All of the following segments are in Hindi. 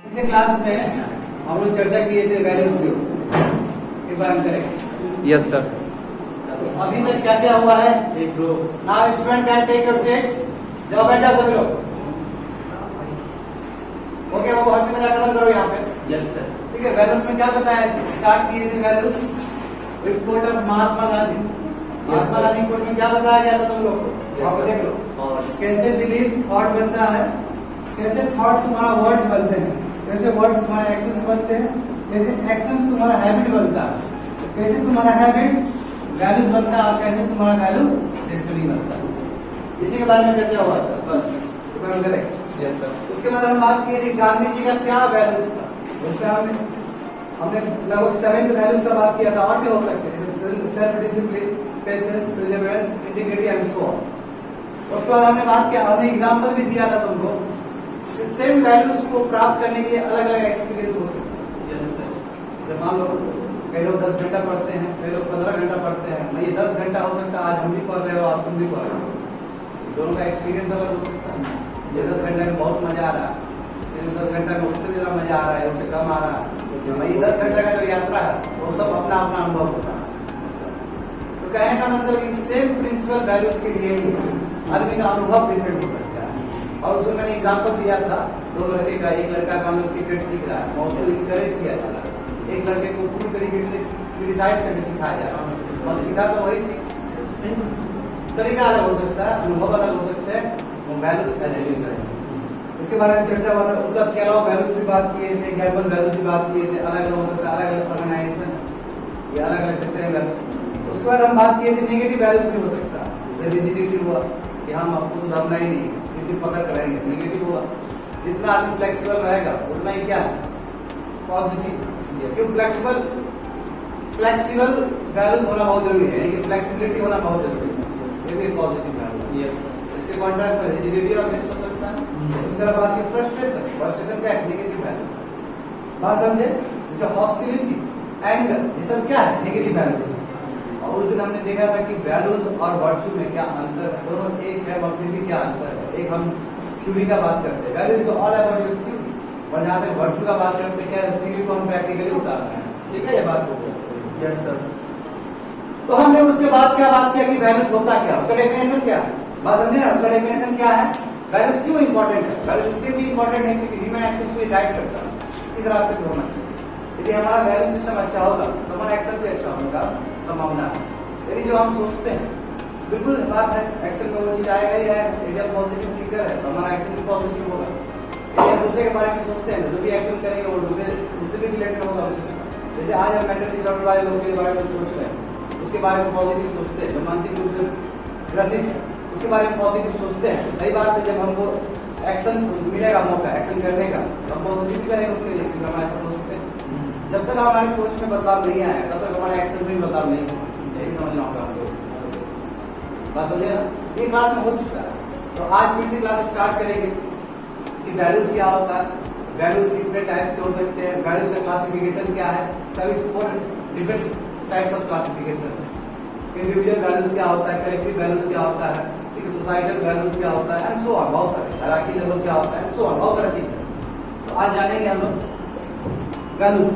पिछले क्लास में हम लोग चर्चा किए थे वैल्यूज के ऊपर। एक बार हम करें। Yes sir. अभी तक क्या क्या हुआ है? Now student can take your seat. जाओ बैठ जाओ सभी लोग। ओके, वो हंसी मजाक खत्म करो यहाँ पे। Yes sir. ठीक है, वैल्यूज में क्या बताया? स्टार्ट किए थे values with quote of Mahatma Gandhi. Mahatma Gandhi quote में क्या बताया गया था तुम लोग को? वहां पे देख लो। और कैसे बिलीव थॉट बनता है, कैसे थॉट तुम्हारा वर्ड्स बनते हैं, कैसे वर्ड्स तुम्हारे एक्शंस बनते हैं, कैसे एक्शंस तुम्हारा हैबिट बनता है, कैसे तुम्हारा हैबिट्स वैल्यूज बनता है और कैसे तुम्हारा वैल्यू डेस्टिनी बनता है। इसी के बारे में चर्चा हुआ था। बस करेक्ट। Yes sir. उसके बाद हम बात किए थी गांधी जी का क्या वैल्यूज था। उसमें हमने लगभग 7 वैल्यूज का बात किया था, और भी हो सकते हैं जैसे self discipline, patience, Perseverance, integrity and so on. उसके बाद हमने बात किया, हमने एग्जांपल भी दिया था तुमको। सेम वैल्यूज को प्राप्त करने के लिए अलग अलग एक्सपीरियंस हो सकता है। Yes sir. जैसे मान लो कई लोग 10 घंटा पढ़ते हैं, कई लोग 15 घंटा पढ़ते हैं। मैं ये 10 घंटा हो सकता है आज हम भी पढ़ रहे हो और तुम भी पढ़ रहे हो, दोनों का एक्सपीरियंस अलग हो सकता है। ये 10 घंटे में बहुत मजा आ रहा है, ये 10 घंटा में उससे ज्यादा मजा आ रहा है, उससे कम आ रहा है। ये 10 घंटे का जो यात्रा है वो सब अपना अपना अनुभव होता है। तो कहने का मतलब कि सेम प्रिंसिपल वैल्यूज के लिए ही आदमी का अनुभव डिफरेंट हो सकता है। और उसमें मैंने एग्जांपल दिया था 2 लड़के का। एक लड़का मान लो क्रिकेट सीख रहा है, उसको इंकरेज किया जा रहा है। एक लड़के को पूरी तरीके से क्रिटिसाइज करके सिखाया जा रहा है, और सीखा तो वही चीज, तरीका अलग हो सकता है, अनुभव अलग हो सकते हैं, वो वैल्यूज कैसे यूज करेंगे इसके बारे में चर्चा हुआ था। उसका के अलावा वैल्यूज भी बात किए थे, गैम्बल वैल्यूज भी बात किए थे। अलग अलग हो सकता है, अलग अलग ऑर्गेनाइजेशन, ये अलग अलग कितने वैल्यूज। उसके बाद हम बात किए थे नेगेटिव वैल्यूज भी हो सकता है, जैसे रिजिडिटी हुआ कि हम आपको सुधारना ही नहीं, किसी पकड़ कर रहेंगे, नेगेटिव हुआ। जितना आदमी फ्लेक्सिबल रहेगा उतना ही क्या है पॉजिटिव। क्यों फ्लेक्सिबल वैल्यूज होना बहुत जरूरी है, यानी कि फ्लेक्सिबिलिटी होना बहुत जरूरी है, ये भी पॉजिटिव वैल्यू। Yes sir. इसके कॉन्ट्रास्ट में रिजिडिटी और हो सकता है। उसी तरह बात की फ्रस्ट्रेशन, फ्रस्ट्रेशन क्या है? Negative value. बात समझे? जो हॉस्टिलिटी, एंगर, ये सब क्या है? Negative values. और उस दिन हमने देखा था कि वैल्यूज और वर्चू में क्या अंतर है, दोनों एक है मगर भी क्या अंतर है। एक हम थ्योरी का बात करते हैं, वैल्यूज तो ऑल अबाउट योर थ्योरी, और जहां तक वर्चू का बात करते हैं क्या थ्योरी को हम प्रैक्टिकली उतार रहे हैं। ठीक है, ये बात हो गई। Yes sir. तो हमने उसके बाद क्या बात किया कि वैल्यूज होता क्या, उसका डेफिनेशन क्या है। बात समझे ना? उसका डेफिनेशन क्या है, वैल्यूज क्यों इंपॉर्टेंट है। वैल्यूज इसलिए भी इंपॉर्टेंट है क्योंकि ह्यूमन एक्शन को गाइड करता है, इस रास्ते पे होना चाहिए। यदि हमारा वैल्यू सिस्टम अच्छा होगा तो हमारा एक्शन भी अच्छा होने का संभावना है। यदि जो हम सोचते हैं, बिल्कुल बात है, एक्शन में वो चीज आएगा ही आएगा। यदि हम पॉजिटिव थिंकर है तो हमारा एक्शन भी पॉजिटिव होगा। यदि हम दूसरे के बारे में सोचते हैं तो जो भी एक्शन करेंगे वो दूसरे भी रिलेटेड होगा। जैसे आज हम मेंटल डिसऑर्डर वाले लोगों के बारे में सोच रहे हैं, उसके बारे में पॉजिटिव सोचते हैं। जो मानसिक रूप से ग्रसित है उसके बारे में पॉजिटिव सोचते हैं। सही बात है, जब हमको एक्शन मिलेगा, मौका एक्शन करने का, तो हम पॉजिटिव करेंगे उसके लिए, क्योंकि हम ऐसा सोचते हैं। जब तक हमारी सोच में बदलाव नहीं आया तब तक हमारे एक्शन में बदलाव नहीं होगा। यही समझना होगा हमको। बात समझे ना? ये क्लास में हो चुका है, तो आज फिर से क्लास स्टार्ट करेंगे कि वैल्यूज क्या होता है, वैल्यूज कितने टाइप्स के हो सकते हैं, वैल्यूज का क्लासिफिकेशन क्या है। सभी 4 different types of classification. Individual values क्या होता है, कलेक्टिव वैल्यूज क्या होता है, ठीक है, सोसाइटल वैल्यूज क्या होता है, एंड सो ऑन। बहुत सारे हायरार्की लेवल क्या होता है, सो ऑन, बहुत सारी चीजें। तो आज जानेंगे हम लोग वैल्यूज।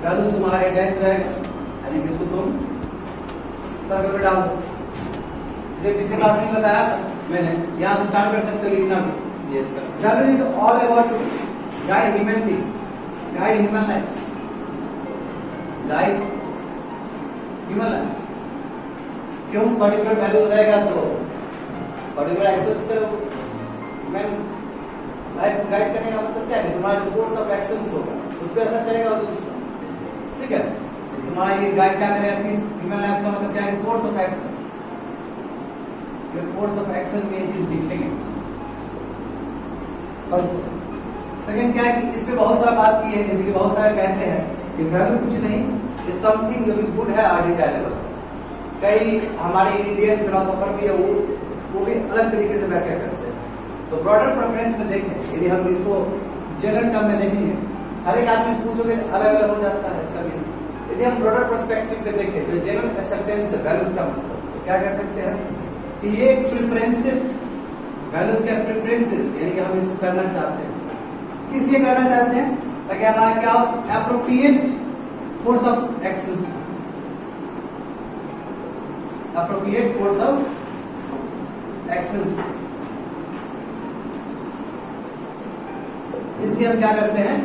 वैल्यूज तुम्हारा डेंस रहेगा, यानी कि इसको तुम सर्कल में डाल दो। जैसे पिछले क्लास में बताया मैंने, यहाँ से स्टार्ट कर सकते हो लिखना भी। Yes sir. Value is all about guide human being, guide human life, guide human life. क्यों पर्टिकुलर वैल्यू रहेगा तो पर्टिकुलर एक्शंस करो। ह्यूमन लाइफ को गाइड करने का मतलब क्या है? तुम्हारा जो कोर्स ऑफ एक्शंस होगा उस पर असर करेगा वो सिस्टम। ठीक है, तुम्हारा ये गाइड क्या करेगा? ह्यूमन लाइफ का मतलब क्या है? Course of action. ये कोर्स ऑफ एक्शन में ये चीज दिखेंगे। सेकंड क्या है कि इस पे बहुत सारा बात की है, जैसे कि बहुत सारे कहते हैं कि वैल्यू कुछ नहीं, ये समथिंग जो भी गुड है और डिजायरेबल। कई हमारे इंडियन फिलोसोफर भी है, वो भी अलग तरीके से व्याख्या करते हैं। तो ब्रॉडर प्रेफरेंस में देखें, यदि हम इसको जनरल टर्म में देखेंगे, हर एक आदमी से पूछोगे अलग अलग हो जाता है इसका भी। यदि हम ब्रॉडर पर्सपेक्टिव पे देखें तो जनरल एक्सेप्टेंस है वैल्यूज का मतलब, तो क्या कह सकते हैं कि ये प्रेफरेंसेस, वैल्यूज के प्रेफरेंसेस, यानी कि हम इसको करना चाहते हैं, किस लिए करना चाहते हैं? ताकि हमारा क्या हो, appropriate course of actions, appropriate course of actions. इसलिए हम क्या करते हैं,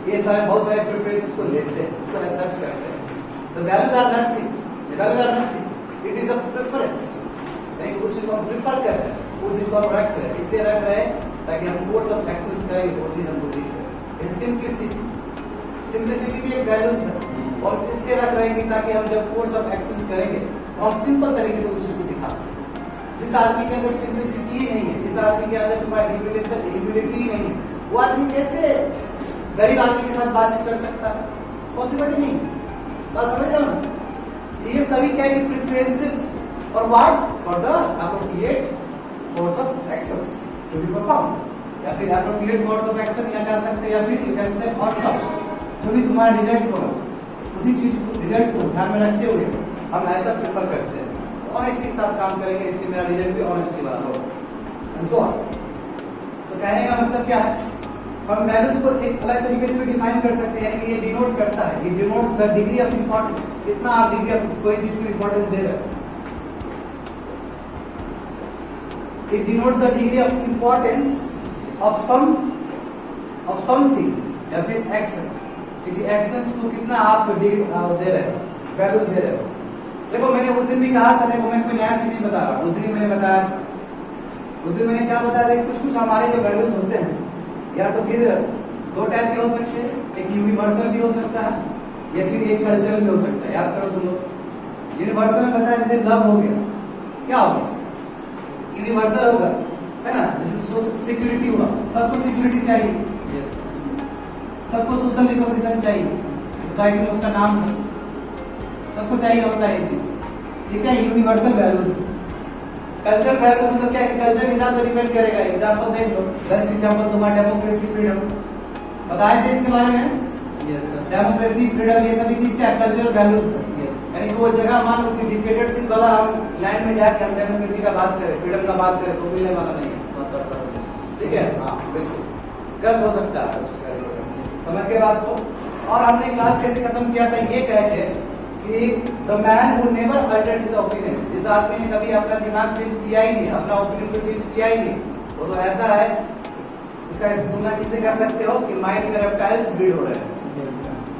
ये सारे बहुत सारे प्रेफरेंसेस को लेते हैं, उसको एक्सेप्ट करते हैं। तो values are nothing, values are nothing, it is a preference. नहीं, कुछ चीज को हम प्रेफर कर रहे हैं, वो चीज को हम रख रहे हैं, इसलिए रख रहे हैं ताकि हम कोर्स ऑफ एक्शंस करेंगे, वो चीज हमको दिख रहे हैं। सिंप्लिसिटी, सिंप्लिसिटी भी एक वैल्यूज है, और इसलिए रख रहे हैं कि ताकि हम जब कोर्स ऑफ एक्शंस करेंगे तो हम सिंपल तरीके से उस चीज को दिखा सकें। जिस आदमी के अंदर सिंप्लिसिटी ही नहीं है, जिस आदमी के अंदर तुम्हारा ह्यूमिलिटी ही नहीं है, वो आदमी कैसे गरीब आदमी के साथ बातचीत कर सकता है? पॉसिबल ही नहीं। बात समझ रहे हो ना? ये सभी क्या है, प्रेफरेंसेस और what for the appropriate course of actions to be perform, या फिर एप्रोप्रिएट कोर्स ऑफ एक्शन या कह सकते हैं, या फिर यू कैन से आउटकम, जो भी तुम्हारा रिजल्ट होगा उसी चीज को, रिजल्ट को ध्यान में रखते हुए हम ऐसा प्रेफर करते हैं। ऑनेस्टी के साथ काम करेंगे, इसलिए मेरा रिजल्ट भी ऑनेस्टी वाला होगा एंड सो ऑन। तो कहने का मतलब क्या है, हम वैल्यूज को एक अलग तरीके से भी डिफाइन कर सकते हैं, यानी कि ये डिनोट करता है, ये denotes the degree of importance, कितना आप डिग्री ऑफ कोई चीज को इंपॉर्टेंस दे रहे हो। It denotes the degree of importance of something या फिर एक्शन, किसी एक्शंस को कितना आप डिग्री दे रहे हो, वैल्यूज दे रहे हो। देखो मैंने उस दिन भी कहा था, देखो मैं कोई नया चीज नहीं बता रहा, उस दिन मैंने बताया, उस दिन मैंने क्या बताया था, कुछ कुछ हमारे जो वैल्यूज होते हैं या तो फिर दो टाइप के हो सकते हैं, एक यूनिवर्सल भी हो सकता है या फिर एक कल्चरल भी हो सकता है। याद करो तुम लोग, यूनिवर्सल में बताया जैसे लव हो गया, क्या हो गया, यूनिवर्सल होगा, है ना। जैसे सिक्योरिटी हुआ, सबको सिक्योरिटी चाहिए, सबको सोशल रिकॉग्निशन चाहिए, सोसाइटी में उसका नाम सबको चाहिए होता है ये चीज, ठीक है, यूनिवर्सल वैल्यूज। कल्चरल वैल्यूज मतलब क्या है, कल्चर के हिसाब से डिपेंड करेगा। एग्जांपल देख लो, बेस्ट एग्जांपल तुम्हारा डेमोक्रेसी, फ्रीडम बताए थे इसके बारे में। यस सर, डेमोक्रेसी, फ्रीडम, ये सभी चीज क्या कल्चरल वैल्यूज है। यानी कि वो जगह मान लो कि डिक्टेटरशिप वाला हम लैंड में जाके हम डेमोक्रेसी का बात करें, फ्रीडम का बात करें तो मिलने वाला नहीं है, ठीक है। हाँ बिल्कुल गलत हो सकता है, समझ के बात को। और हमने क्लास कैसे खत्म किया था, ये कह के कि the man who never Altered his opinion, जिस आदमी ने कभी अपना दिमाग चेंज किया ही नहीं, अपना ओपिनियन को चेंज किया ही नहीं, वो तो ऐसा है, इसका तुलना किससे कर सकते हो कि माइंड में रेप्टाइल्स ब्रीड हो रहे हैं,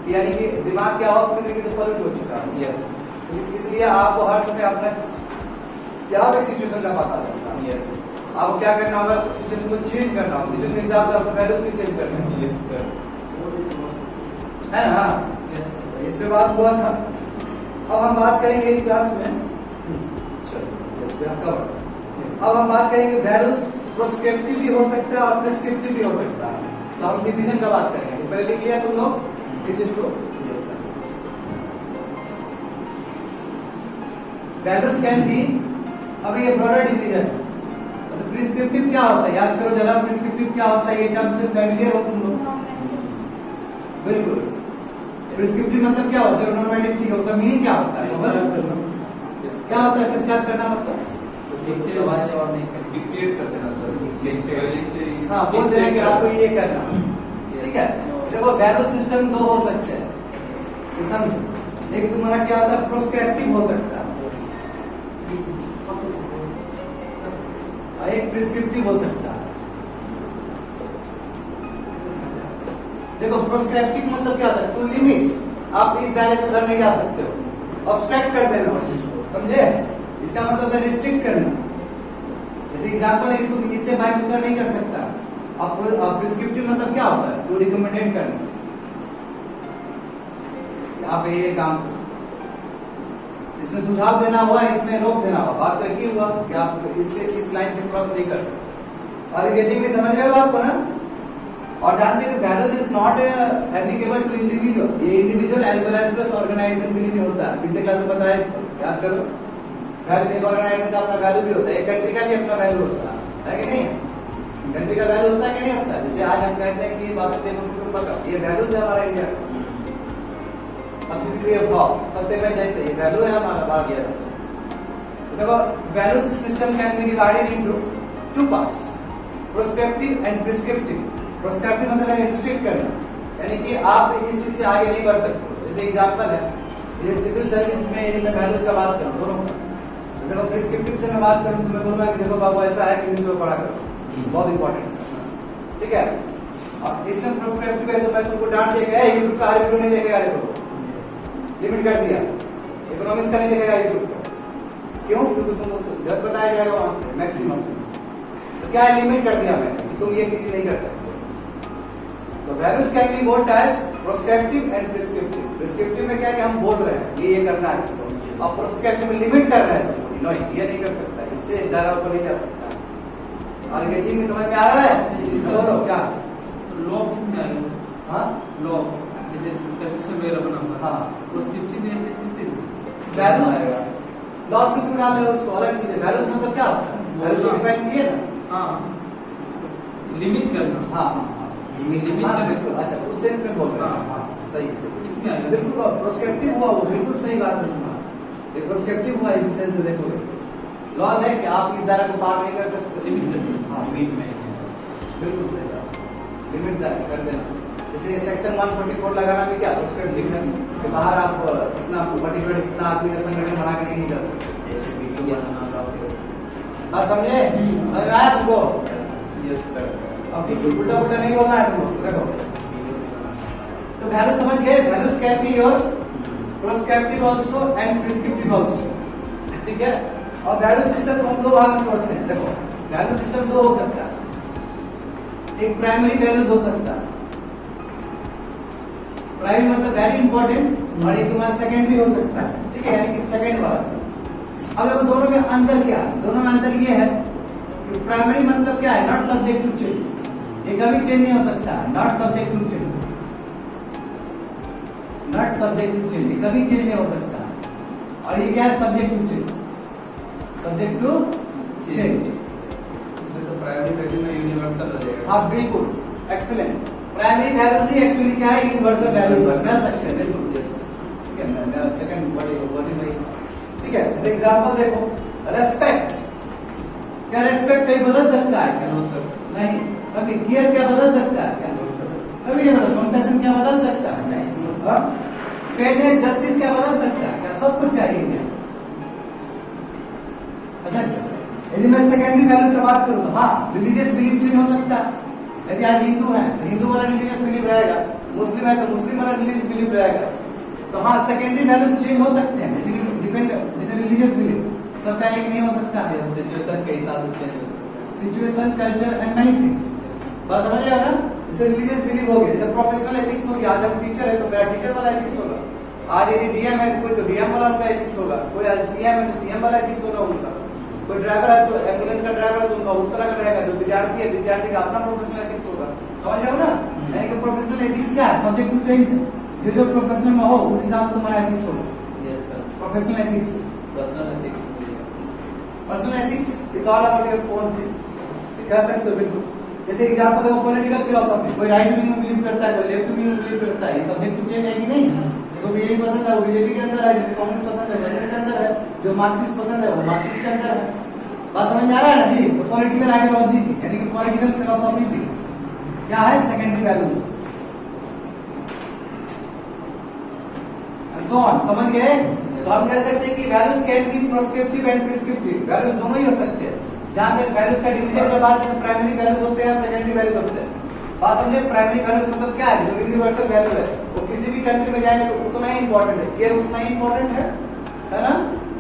यानी कि दिमाग क्या हो पूरी तरीके से पलट हो चुका है। इसलिए आपको हर समय अपना क्या भी सिचुएशन का पता रहता है, आपको क्या करना होगा, सिचुएशन को चेंज करना होगा, सिचुएशन के हिसाब से अपने वैल्यूज भी चेंज करना है ना। इस पे बात हुआ था। अब हम बात करेंगे इस क्लास में, चलो इस पे हम कवर। अब हम बात करेंगे वैल्यूज प्रोस्क्रिप्टिव भी हो सकता है और प्रिस्क्रिप्टिव भी हो सकता है। तो हम डिवीजन का बात करेंगे, पहले लिख लिया तुम लोग इस इसको। वैल्यूज कैन बी, अभी ये ब्रॉडर डिवीजन, मतलब प्रिस्क्रिप्टिव क्या होता है, याद करो जरा, प्रिस्क्रिप्टिव क्या होता है, ये टर्म से फैमिलियर हो तुम लोग? बिल्कुल। प्रिस्क्रिप्टिव मतलब क्या होता है, नॉर्मेटिव, ठीक है, उसका मीनिंग क्या होता है, क्या होता है प्रिस्क्राइब करना, मतलब डिक्टेट कर देना सर। हाँ, बोल रहे हैं कि आपको ये करना, ठीक है। देखो वैल्यू सिस्टम दो हो सकते हैं, समझो, एक तुम्हारा क्या होता है प्रोस्क्रिप्टिव हो सकता है, एक प्रिस्क्रिप्टिव हो सकता है। देखो प्रोस्क्रिप्टिव मतलब क्या होता है, टू लिमिट, आप इस दायरे से उधर नहीं जा सकते हो, ऑब्स्ट्रैक्ट कर देना उस चीज को, समझे। इसका मतलब होता है रिस्ट्रिक्ट करना। जैसे एग्जांपल है कि तुम इससे बाइक दूसरा नहीं कर सकता। अब प्रिस्क्रिप्टिव मतलब क्या होता है, टू रिकमेंडेड करना, आप ये काम करो, इसमें सुझाव देना हुआ, इसमें रोक देना हुआ, बात तो एक ही हुआ कि आप इससे इस लाइन से क्रॉस नहीं कर सकते। और गेटिंग में समझ रहे हो बात को ना। और जानते हैं कि values is not applicable to individual, ये individual as well as plus organisation के लिए भी होता है। पिछले क्लास में बताया, याद करो, वैल्यू एक ऑर्गेनाइजेशन का अपना वैल्यू भी होता है, एक कंट्री का भी अपना वैल्यू होता है कि नहीं? कंट्री का वैल्यू होता है कि नहीं होता? जैसे आज हम कहते हैं कि वासुदेव कुटुंबकम, ये वैल्यूज है हमारा इंडिया का। सत्य में जयते, ये वैल्यू है हमारा भारत। यस, देखो value system can be divided into two parts, proscriptive and prescriptive. Proscriptive मतलब है रिस्ट्रिक्ट करना, यानी कि आप इस चीज से आगे नहीं बढ़ सकते। जैसे एग्जांपल है, ये सिविल सर्विस में यदि मैं वैल्यूज का बात करूं दोनों का, तो देखो प्रिस्क्रिप्टिव से मैं बात करूं तो मैं बोलूंगा कि देखो बाबू ऐसा है कि न्यूज़पेपर पढ़ा करो, बहुत इंपॉर्टेंट, ठीक है। और इसमें प्रोस्क्रिप्टिव है तो मैं तुमको डांट देगा यूट्यूब का हर वीडियो नहीं देखेगा, देखो लिमिट कर दिया, इकोनॉमिक्स का नहीं देखेगा यूट्यूब का, क्यों? क्योंकि तुमको गलत बताया जाएगा वहां पे मैक्सिमम, तो क्या लिमिट कर दिया मैंने कि तुम ये चीज नहीं कर सकते। तो values can be both types, proscriptive and prescriptive. Prescriptive में क्या कि हम बोल रहे हैं ये करना है तुमको, और प्रोस्क्रिप्टिव में लिमिट कर रहे हैं तुमको, नहीं ये नहीं कर सकता, इससे ज्यादा ऊपर नहीं जा सकता। और ये चीज में समझ में आ रहा है? चलो क्या लॉ किसमें आएगा? हाँ लॉ जैसे कंस्टिट्यूशन वगैरह बना हुआ है, हाँ प्रोस्क्रिप्टिव या प्रिस्क्रिप्टिव? वैल्यूज लॉस में क्यों डाल रहे हो उसको, अलग चीज है। वैल्यूज मतलब क्या होता है? वैल्यूज को डिफाइन किए ना, हाँ लिमिट करना, हाँ लिमिट हाँ करना। बिल्कुल, अच्छा उस सेंस में बोल रहे हैं, हाँ सही है। इसमें आएगा बिल्कुल प्रोस्क्रिप्टिव हुआ, वो बिल्कुल सही बात है तुम्हारा, ये प्रोस्क्रिप्टिव हुआ इस सेंस से देखोगे। लॉ है कि आप इस दायरा को पार नहीं कर सकते, लिमिट करना, हाँ लिमिट में बिल्कुल सही बात, लिमिट कर देना। जैसे सेक्शन 144 लगाना भी क्या प्रोस्क्रिप्टिव है कि बाहर आप इतना पर्टिकुलर इतना आदमी का संगठन बना के नहीं निकल सकते। जैसे वीडियो बनाना बात समझे? समझ में आया तुमको? Yes sir. अब बिल्कुल उल्टा उल्टा नहीं बोलना है तुमको, देखो तो वैल्यू समझ गए, values can be your proscriptive also and prescriptive also, ठीक है। और वैल्यू सिस्टम को हम दो भाग में तोड़ते हैं, देखो वैल्यू सिस्टम दो हो सकता है, एक प्राइमरी वैल्यूज हो सकता है, प्राइमरी मतलब वेरी इंपॉर्टेंट, और एक तुम्हारा सेकेंडरी हो सकता है, ठीक है, यानी कि सेकेंड वाला। अब देखो दोनों में अंतर क्या है, दोनों में अंतर ये है कि प्राइमरी मतलब क्या है, नॉट सब्जेक्ट टू चेंज, ये कभी चेंज नहीं हो सकता, not subject to change, not subject to change, ये कभी चेंज नहीं हो सकता। और ये क्या है, subject to change, subject to change. उसमें तो प्राइमरी वैल्यू में यूनिवर्सल हो जाएगा। हाँ बिल्कुल, एक्सीलेंट। प्राइमरी वैल्यूज ही एक्चुअली क्या है, यूनिवर्सल वैल्यूज कह सकते हैं, बिल्कुल ठीक है। मैं सेकंड वर्ड ठीक है। जैसे एग्जांपल देखो, रेस्पेक्ट, क्या रेस्पेक्ट कहीं बदल सकता है क्या? No sir. नहीं। कभी केयर क्या बदल सकता है क्या? No sir. कभी नहीं बदल। कंपैशन क्या बदल सकता है? नहीं। फेयरनेस जस्टिस क्या बदल सकता है क्या? सब कुछ चाहिए क्या? अच्छा, यदि मैं सेकेंडरी वैल्यूज की बात करूं तो हाँ, रिलीजियस बिलीफ चेंज हो सकता है। यदि आज हिंदू है तो हिंदू वाला रिलीजियस बिलीफ रहेगा, मुस्लिम है तो मुस्लिम वाला रिलीजियस बिलीफ रहेगा, तो हाँ सेकेंडरी वैल्यूज चेंज हो सकते हैं, जैसे कि डिपेंड, जैसे रिलीजियस बिलीफ सबका एक नहीं हो सकता है, सिचुएशन के हिसाब से चेंज हो सकता है। Situation, culture and many things. बात समझ रहे हो ना? जैसे रिलीजियस बिलीफ हो गया, जैसे प्रोफेशनल एथिक्स हो गया, आज हम टीचर है तो मेरा टीचर वाला एथिक्स होगा, आज यदि डीएम है कोई तो डीएम वाला उनका एथिक्स होगा, कोई आज सीएम है तो सीएम वाला एथिक्स होगा उनका, कोई ड्राइवर है तो एम्बुलेंस का ड्राइवर है तो उनका उस तरह का रहेगा, जो विद्यार्थी है विद्यार्थी का अपना प्रोफेशनल एथिक्स होगा। समझ रहे हो ना? यानी कि प्रोफेशनल एथिक्स क्या है, सब्जेक्ट टू चेंज है, जो प्रोफेशनल में हो उस हिसाब से तुम्हारा एथिक्स होगा। Yes sir. Professional ethics, personal ethics, personal ethics is all about your own thing, कह सकते हो बिल्कुल। जैसे एग्जांपल देखो, पॉलिटिकल फिलोसफी, कोई राइट विंग में बिलीव करता है, कोई लेफ्ट विंग में बिलीव करता है, ये सब्जेक्ट टू चेंज है कि नहीं? जिसको बीजेपी पसंद है वो बीजेपी के अंदर है, जिसको कांग्रेस पसंद है कांग्रेस के अंदर है, जो मार्क्सिस्ट पसंद है वो मार्क्सिस्ट के अंदर है। बात समझ में आ रहा है ना जी? तो पॉलिटिकल आइडियोलॉजी यानी कि पॉलिटिकल फिलोसफी भी क्या है, सेकेंडरी वैल्यूज। सो ऑन, समझ गए? तो हम कह सकते हैं कि values can be proscriptive and prescriptive, values दोनों ही हो सकते हैं। जहां तक वैल्यूज का डिवीजन के बाद प्राइमरी वैल्यूज होते हैं और सेकेंडरी वैल्यूज होते हैं। बात समझे? प्राइमरी वैल्यूज मतलब क्या है, जो यूनिवर्सल वैल्यू है, वो किसी भी कंट्री में जाएंगे तो उतना ही इंपॉर्टेंट है, केयर उतना ही इंपॉर्टेंट है ना,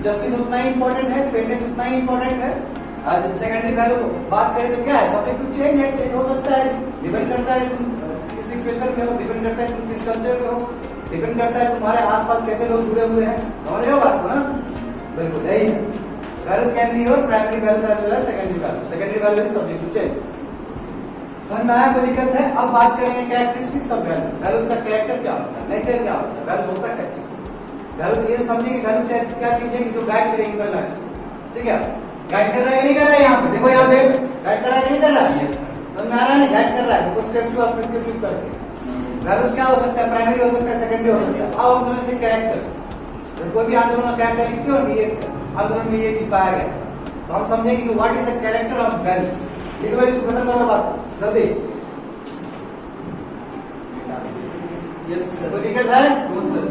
जस्टिस उतना ही इंपॉर्टेंट है, फेयरनेस उतना ही इंपॉर्टेंट है। आज सेकेंडरी वैल्यू बात करें तो क्या है, सब्जेक्ट टू चेंज है, चेंज हो सकता है, डिपेंड करता है तुम किस सिचुएशन में हो, डिपेंड करता है तुम किस कल्चर में हो, डिपेंड करता है तुम्हारे आसपास कैसे लोग जुड़े हुए हैं। समझ रहे हो बात को ना? बिल्कुल यही है। Values can be your primary values as well as secondary value, secondary value is subject to change. समझ में आया? कोई दिक्कत है? अब बात करेंगे कैरेक्टरिस्टिक्स ऑफ वैल्यू, वैल्यूज का कैरेक्टर क्या होता है, नेचर क्या होता है, वैल्यू होता क्या चीज। वैल्यू ये समझिए कि वैल्यू क्या चीज है कि जो गाइड करेगी कर लाइफ, ठीक है? गाइड कर रहा है कि नहीं कर रहा है? यहाँ पे देखो, यहाँ पे गाइड कर रहा है कि नहीं कर रहा है? समझ में आ रहा है? गाइड कर रहा है प्रोस्क्रिप्टिव और प्रिस्क्रिप्टिव करके। वैल्यूज क्या हो सकता है, प्राइमरी हो सकता है, सेकेंडरी हो सकता है। अब हम समझते हैं कैरेक्टर, कोई भी आंदोलन का कैरेक्टर लिखते हो, ये आंदोलन में ये चीज पाया गया, तो हम समझेंगे कि what is the character of values. लिखो इसको, खत्म करो बात जल्दी। Yes, sir. कोई दिक्कत है? No, sir.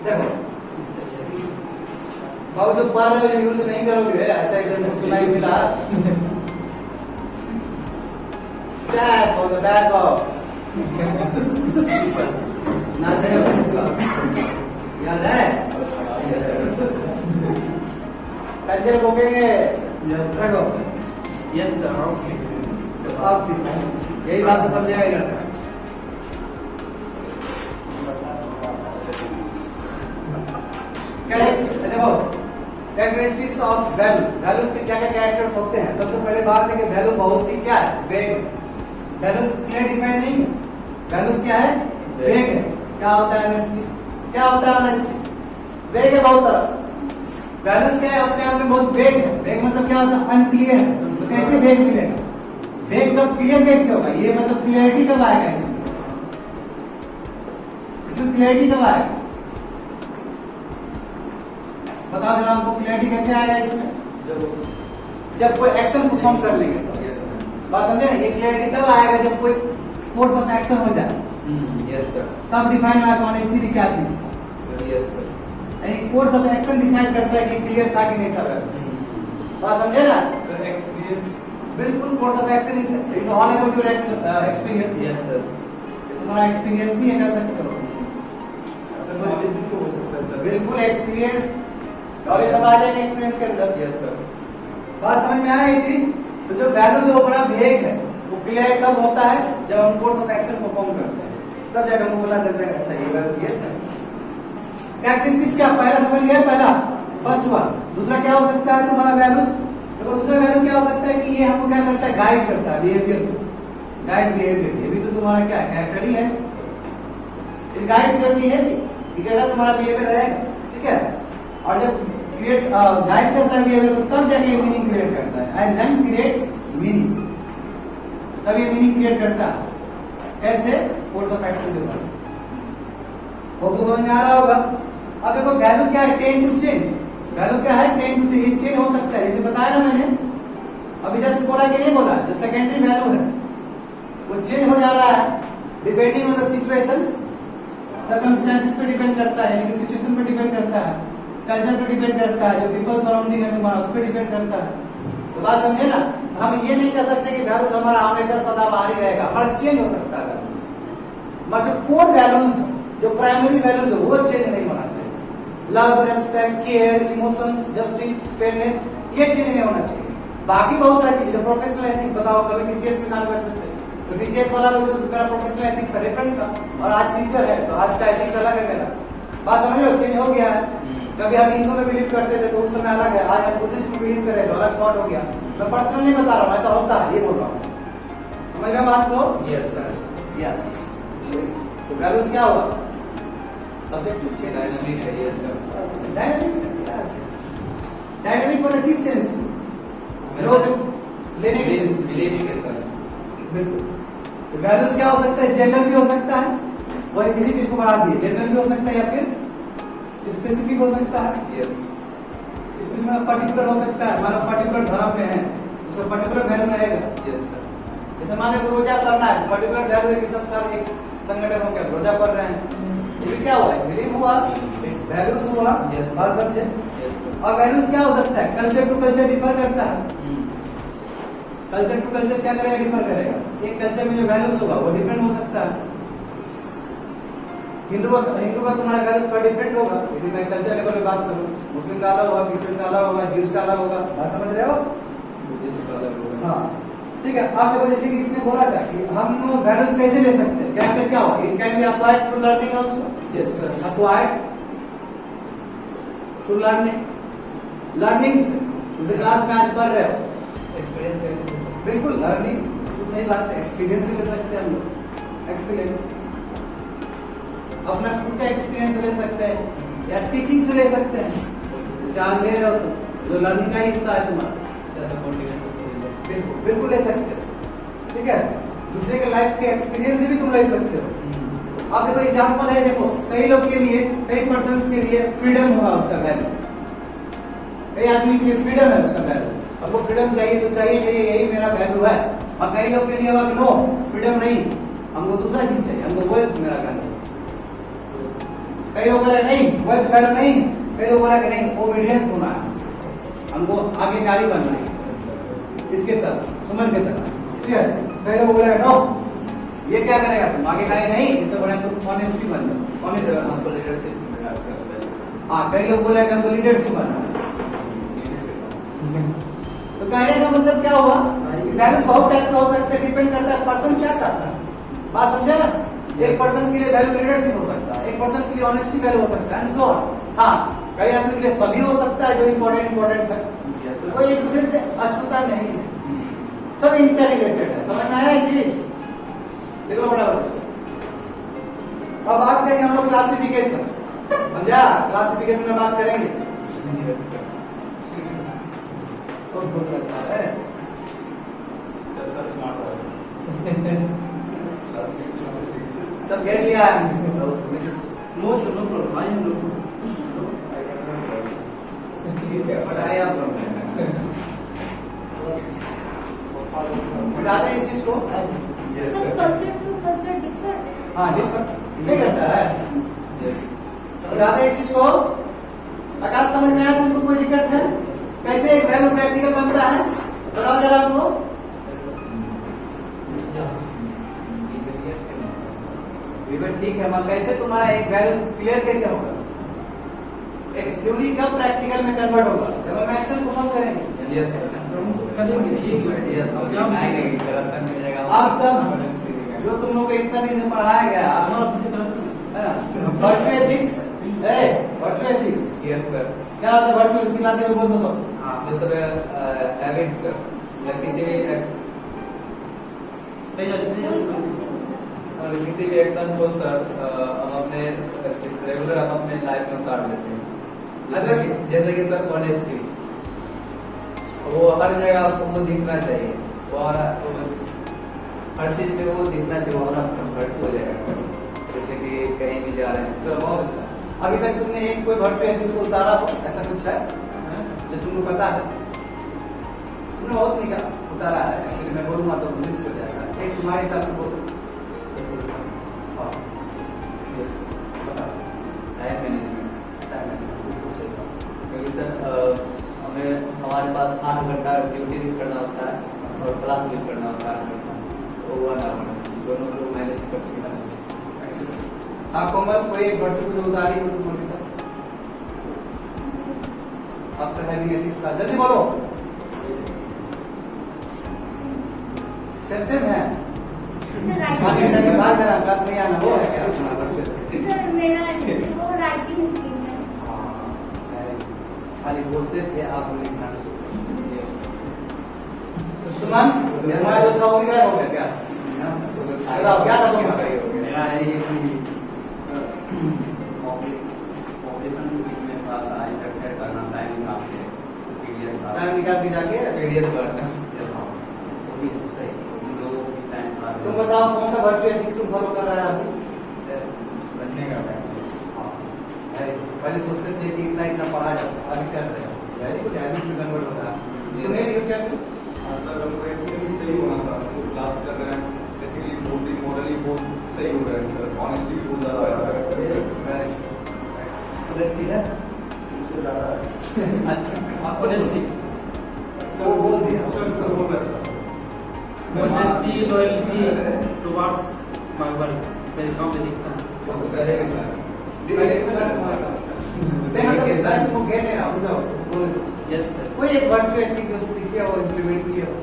देखो बाबू जो पढ़ रहे हो यूज नहीं करोगे ऐसा एकदम सुनाई मिला step on the back of याद है कंजर बोकेंगे देखो Yes, sir. Okay. अब ठीक यही बात से समझेगा ये लड़का देखो कैरेक्टरिस्टिक्स ऑफ वैल्यू वैल्यूज के क्या क्या कैरेक्टर्स होते हैं। सबसे पहले बात है कि वैल्यू बहुत ही क्या है वेग। वैल्यूज क्लियर डिफाइन नहीं है। वैल्यूज क्या है वेग है। क्या होता है ऑनेस्टी क्या होता है ऑनेस्टी वेग है बहुत तरह। वैल्यूज क्या है अपने आप में बहुत वेग है। वेग मतलब क्या होता है अनक्लियर है। तो कैसे वेग मिलेगा वेग कब क्लियर कैसे होगा ये मतलब क्लियरिटी कब आएगा इसमें क्लियरिटी कब आएगा बताओ जरा हमको क्लियरिटी कैसे आएगा इसमें जब कोई एक्शन परफॉर्म कर लेंगे तो बात समझे ना ये क्लियरिटी तब आएगा जब कोई कोर्स ऑफ एक्शन हो जाए Yes, sir. तब डिफाइन होगा ऑनेस्टी भी क्या चीज Yes, sir. यानी कोर्स ऑफ एक्शन डिसाइड करता है कि क्लियर था कि नहीं था बात समझे ना Experience. बिल्कुल course of action is all about your experience Yes, sir. तुम्हारा एक्सपीरियंस ही है कह सकते हो Sir, knowledge भी तो हो सकता है, sir. बिल्कुल एक्सपीरियंस और ये सब आ जाएगा एक्सपीरियंस के अंदर Yes, sir. बात समझ में आ रही थी तो जो वैल्यू जो बड़ा भेग है वो क्लियर कब होता है जब हम कोर्स ऑफ एक्शन परफॉर्म करते हैं तब जाकर हमको पता चलता है अच्छा ये वैल्यू ये है कैरेक्टरिस्टिक्स क्या पहला समझ गया पहला फर्स्ट वन दूसरा क्या हो सकता है तुम्हारा वैल्यूज देखो दूसरा वैल्यू क्या हो सकता है कि ये हमको क्या करता है गाइड करता है बिहेवियर को गाइड बिहेवियर ये भी तो तुम्हारा क्या है कैरेक्टर ही है इस गाइड से बिहेवियर ये कैसा तुम्हारा बिहेवियर रहेगा ठीक है और जब क्रिएट गाइड करता है बिहेवियर को तब जाके ये मीनिंग क्रिएट करता है एंड देन क्रिएट मीनिंग तब ये मीनिंग क्रिएट करता है कैसे कोर्स ऑफ एक्शन के द्वारा वो तो समझ में आ रहा होगा अब देखो वैल्यू क्या है टेंड टू चेंज वैल्यू क्या है टेंड टू चेंज चेंज हो सकता है जैसे बताया ना मैंने अभी जस्ट बोला कि नहीं बोला जो सेकेंडरी वैल्यू है वो चेंज हो जा रहा है depending on the situation circumstances पे डिपेंड करता है यानी कि सिचुएशन पे डिपेंड करता है कल्चर पे डिपेंड करता है जो पीपल सराउंडिंग है तुम्हारा उस पर डिपेंड करता है तो बात समझे ना हम ये नहीं कह सकते कि वैल्यूज हमारा हमेशा सदा बाहरी रहेगा हमारा चेंज हो सकता है मगर जो कोर वैल्यूज जो प्राइमरी वैल्यूज है वो चेंज नहीं होना चाहिए love respect care emotions justice fairness ये चेंज नहीं होना चाहिए बाकी बहुत सारी चीजें प्रोफेशनल एथिक्स बताओ कभी टीसीएस में काम करते थे तो टीसीएस वाला मेरा प्रोफेशनल एथिक्स था डिफरेंट था और आज टीचर है तो आज का एथिक्स अलग है मेरा बात समझ लो चेंज हो गया है कभी हम हिंदू में बिलीव करते थे तो उस समय अलग है आज हम बुद्धिस्ट में बिलीव कर रहे तो अलग थॉट हो गया मैं पर्सनल नहीं बता रहा हूँ ऐसा होता है ये बोल रहा हूँ समझ रहे बात को Yes, sir. यस तो वैल्यूज क्या हुआ सब्जेक्ट पीछे Dynamic है, yes, sir. Dynamic yes dynamic मतलब किस सेंस लोग लेने के सेंस Believing है, sir. बिल्कुल तो वैल्यूज क्या हो सकता है जनरल भी हो सकता है वही किसी चीज को बढ़ा दिए जनरल भी हो सकता है या फिर स्पेसिफिक हो सकता है Yes. इसमें पर्टिकुलर हो सकता है हमारा पर्टिकुलर धर्म में है उसका पर्टिकुलर वैल्यू रहेगा Yes, sir. जैसे मान लो रोजा करना है पर्टिकुलर वैल्यू है कि सब साथ एक संगठन होकर रोजा कर रहे हैं ये भी क्या हुआ बिलीव हुआ वैल्यूज हुआ Yes. बात समझे Yes, sir. और वैल्यूज क्या हो सकता है कल्चर टू कल्चर डिफर करता है कल्चर टू कल्चर क्या करेगा डिफर करेगा एक कल्चर में जो वैल्यूज होगा वो डिफरेंट हो सकता है हिंदू का तुम्हारा वैल्यूज थोड़ा डिफरेंट होगा यदि मैं कल्चर लेवल पे बात करूं मुस्लिम का अलग होगा क्रिश्चियन का अलग होगा ज्यूज का अलग होगा बात समझ रहे हो बुद्धिस्ट का अलग होगा. हाँ ठीक है आप देखो जैसे कि इसने बोला था कि हम वैल्यूज कैसे ले सकते हैं कैरेक्टर क्या होगा it can be applied through learning also Yes, sir. Applied through learning learning जैसे क्लास में आज पढ़ रहे हो Experience है, sir. बिल्कुल लर्निंग तो सही बात है एक्सपीरियंस से ले सकते हैं हम लोग एक्सीलेंट अपना खुद का एक्सपीरियंस ले सकते हैं या टीचिंग से ले सकते हैं जैसे आज ले रहे हो तो जो लर्निंग का हिस्सा है तुम्हारा That's a motivation. बिल्कुल बिल्कुल ले सकते हैं ठीक है दूसरे के लाइफ के एक्सपीरियंस से भी तुम ले सकते हो। अब देखो एग्जांपल है, देखो कई लोग के लिए, कई पर्संस के लिए फ्रीडम होगा उसका वैल्यू, कई आदमी के लिए फ्रीडम है उसका वैल्यू, अब वो फ्रीडम चाहिए तो चाहिए यही मेरा वैल्यू है। और कई लोग के लिए होगा नो फ्रीडम नहीं, हमको दूसरा चीज चाहिए, हमको वेल्थ मेरा वैल्यू। कई लोग बोला नहीं वेल्थ वैल्यू नहीं, कई लोग बोला कि नहीं ओबीडियंस होना है, हमको आज्ञाकारी बनना है इसके तरफ, सुमन के तरफ, ठीक है। कई लोग बोला नो ये क्या करेगा तुम आज्ञाकारी नहीं, इसे बोला तुम ऑनेस्टी बन जाओ, ऑनेस्ट हमको लीडरशिप। हाँ कई लोग बोला कि हमको लीडरशिप बनना है। तो कहने का मतलब क्या हुआ, वैल्यूज बहुत टाइप का हो सकता है, डिपेंड करता है पर्सन क्या चाहता है, बात समझे ना। एक पर्सन के लिए वैल्यू लीडरशिप हो सकता है, एक पर्सन के लिए ऑनेस्टी वैल्यू हो सकता है, एंड सो ऑन। हाँ कई आदमी के लिए सभी हो सकता है जो इम्पोर्टेंट है, वो एक दूसरे से अछूता नहीं है, सब इंटररिलेटेड है, समझ में आया है चीज, देखो बराबर। अब बात करेंगे हम लोग क्लासिफिकेशन, समझा, क्लासिफिकेशन में बात करेंगे। तो खुश लगता है सब घेर लिया no sir no problem, I am no बताए आप लोग बताते हैं इस चीज को। Sir culture to culture differ. हाँ डिफर नहीं करता है, बताते हैं इस चीज को। आकाश समझ में आया तुमको, कोई दिक्कत है? कैसे एक वैल्यू प्रैक्टिकल बनता है बताओ जरा हमको। ठीक है, मैं कैसे तुम्हारा एक वैल्यू क्लियर कैसे होगा, एक थ्योरी कब प्रैक्टिकल में कन्वर्ट होगा जब हम एक्शन परफॉर्म करेंगे। अब तब जो तुम लोग को इतना दिन से पढ़ाया गया वर्चुअल एथिक्स, वर्चुअल एथिक्स क्या होता है? वर्चुअल चिल्लाते हुए बोल दो सब। हाँ सर हैबिट सर, या किसी भी एक्शन को सर हम अपने रेगुलर हम अपने लाइफ में उतार लेते हैं। जैसे कि सर ऑनेस्टी, वो हर जगह आपको वो दिखना चाहिए, वो हर चीज में वो दिखना चाहिए, वो हमारा कंफर्ट हो जाएगा सर। जैसे कि कहीं भी जा रहे हैं तो बहुत अच्छा। अभी तक तुमने एक कोई वर्चुअल एथिक्स को उतारा हो, ऐसा कुछ है जो तुमको पता है? तुमने बहुत निकाला उतारा है, एक्चुअली मैं बोलूंगा तो मिस हो जाएगा, एक तुम्हारे हिसाब से बोलो। टाइम मैनेजमेंट, क्योंकि सर हमें हमारे पास 8 घंटा ड्यूटी भी करना होता है और क्लास भी करना होता है, तो 1 आवर दोनों को मैनेज कर सकते हैं। हाँ कोमल, कोई एक वर्चुअल को जो उतारी हो तुम बोल आफ्टर हैविंग एथिक्स का, जल्दी बोलो। सेम है बात करा क्लास में आना, वो है क्या सर मेरा वो राइटिंग स्किल है। खाली बोलते थे आप लिखना सुमन, तुम्हारा जो था वो भी हो गया क्या? बताओ क्या था तुम्हारा? मेरा ये ऑपरेशन में पास आई तक करना टाइम निकाल के पीडीएफ टाइम निकाल के जाके पीडीएफ करना। तुम बताओ कौन सा वर्चुअल एथिक्स तुम फॉलो कर रहा है अभी? बनने का पहले सोचते थे कि इतना इतना पढ़ा जाता, अभी कर रहे हैं वेरी गुड, हैबिट में कन्वर्ट हो रहा है। सुनील यू क्या सर हमको एक्चुअली सही होना था, जो क्लास कर रहे हैं बेसिकली बोलते मॉडली बहुत सही हो रहा है सर, ऑनेस्टली भी बहुत ज्यादा है। ऑनेस्टी है उससे ज्यादा है। अच्छा ऑनेस्टी वो बोल दिया सर उसको बोल रहा था Honesty, loyalty towards my work, मेरे काम में दिखता है। वो तो करेगा पहले से मैं तुमको कह नहीं रहा हूँ, बताओ Yes sir. कोई एक वर्चुअल एथिक जो सीखे और इम्प्लीमेंट किए हो,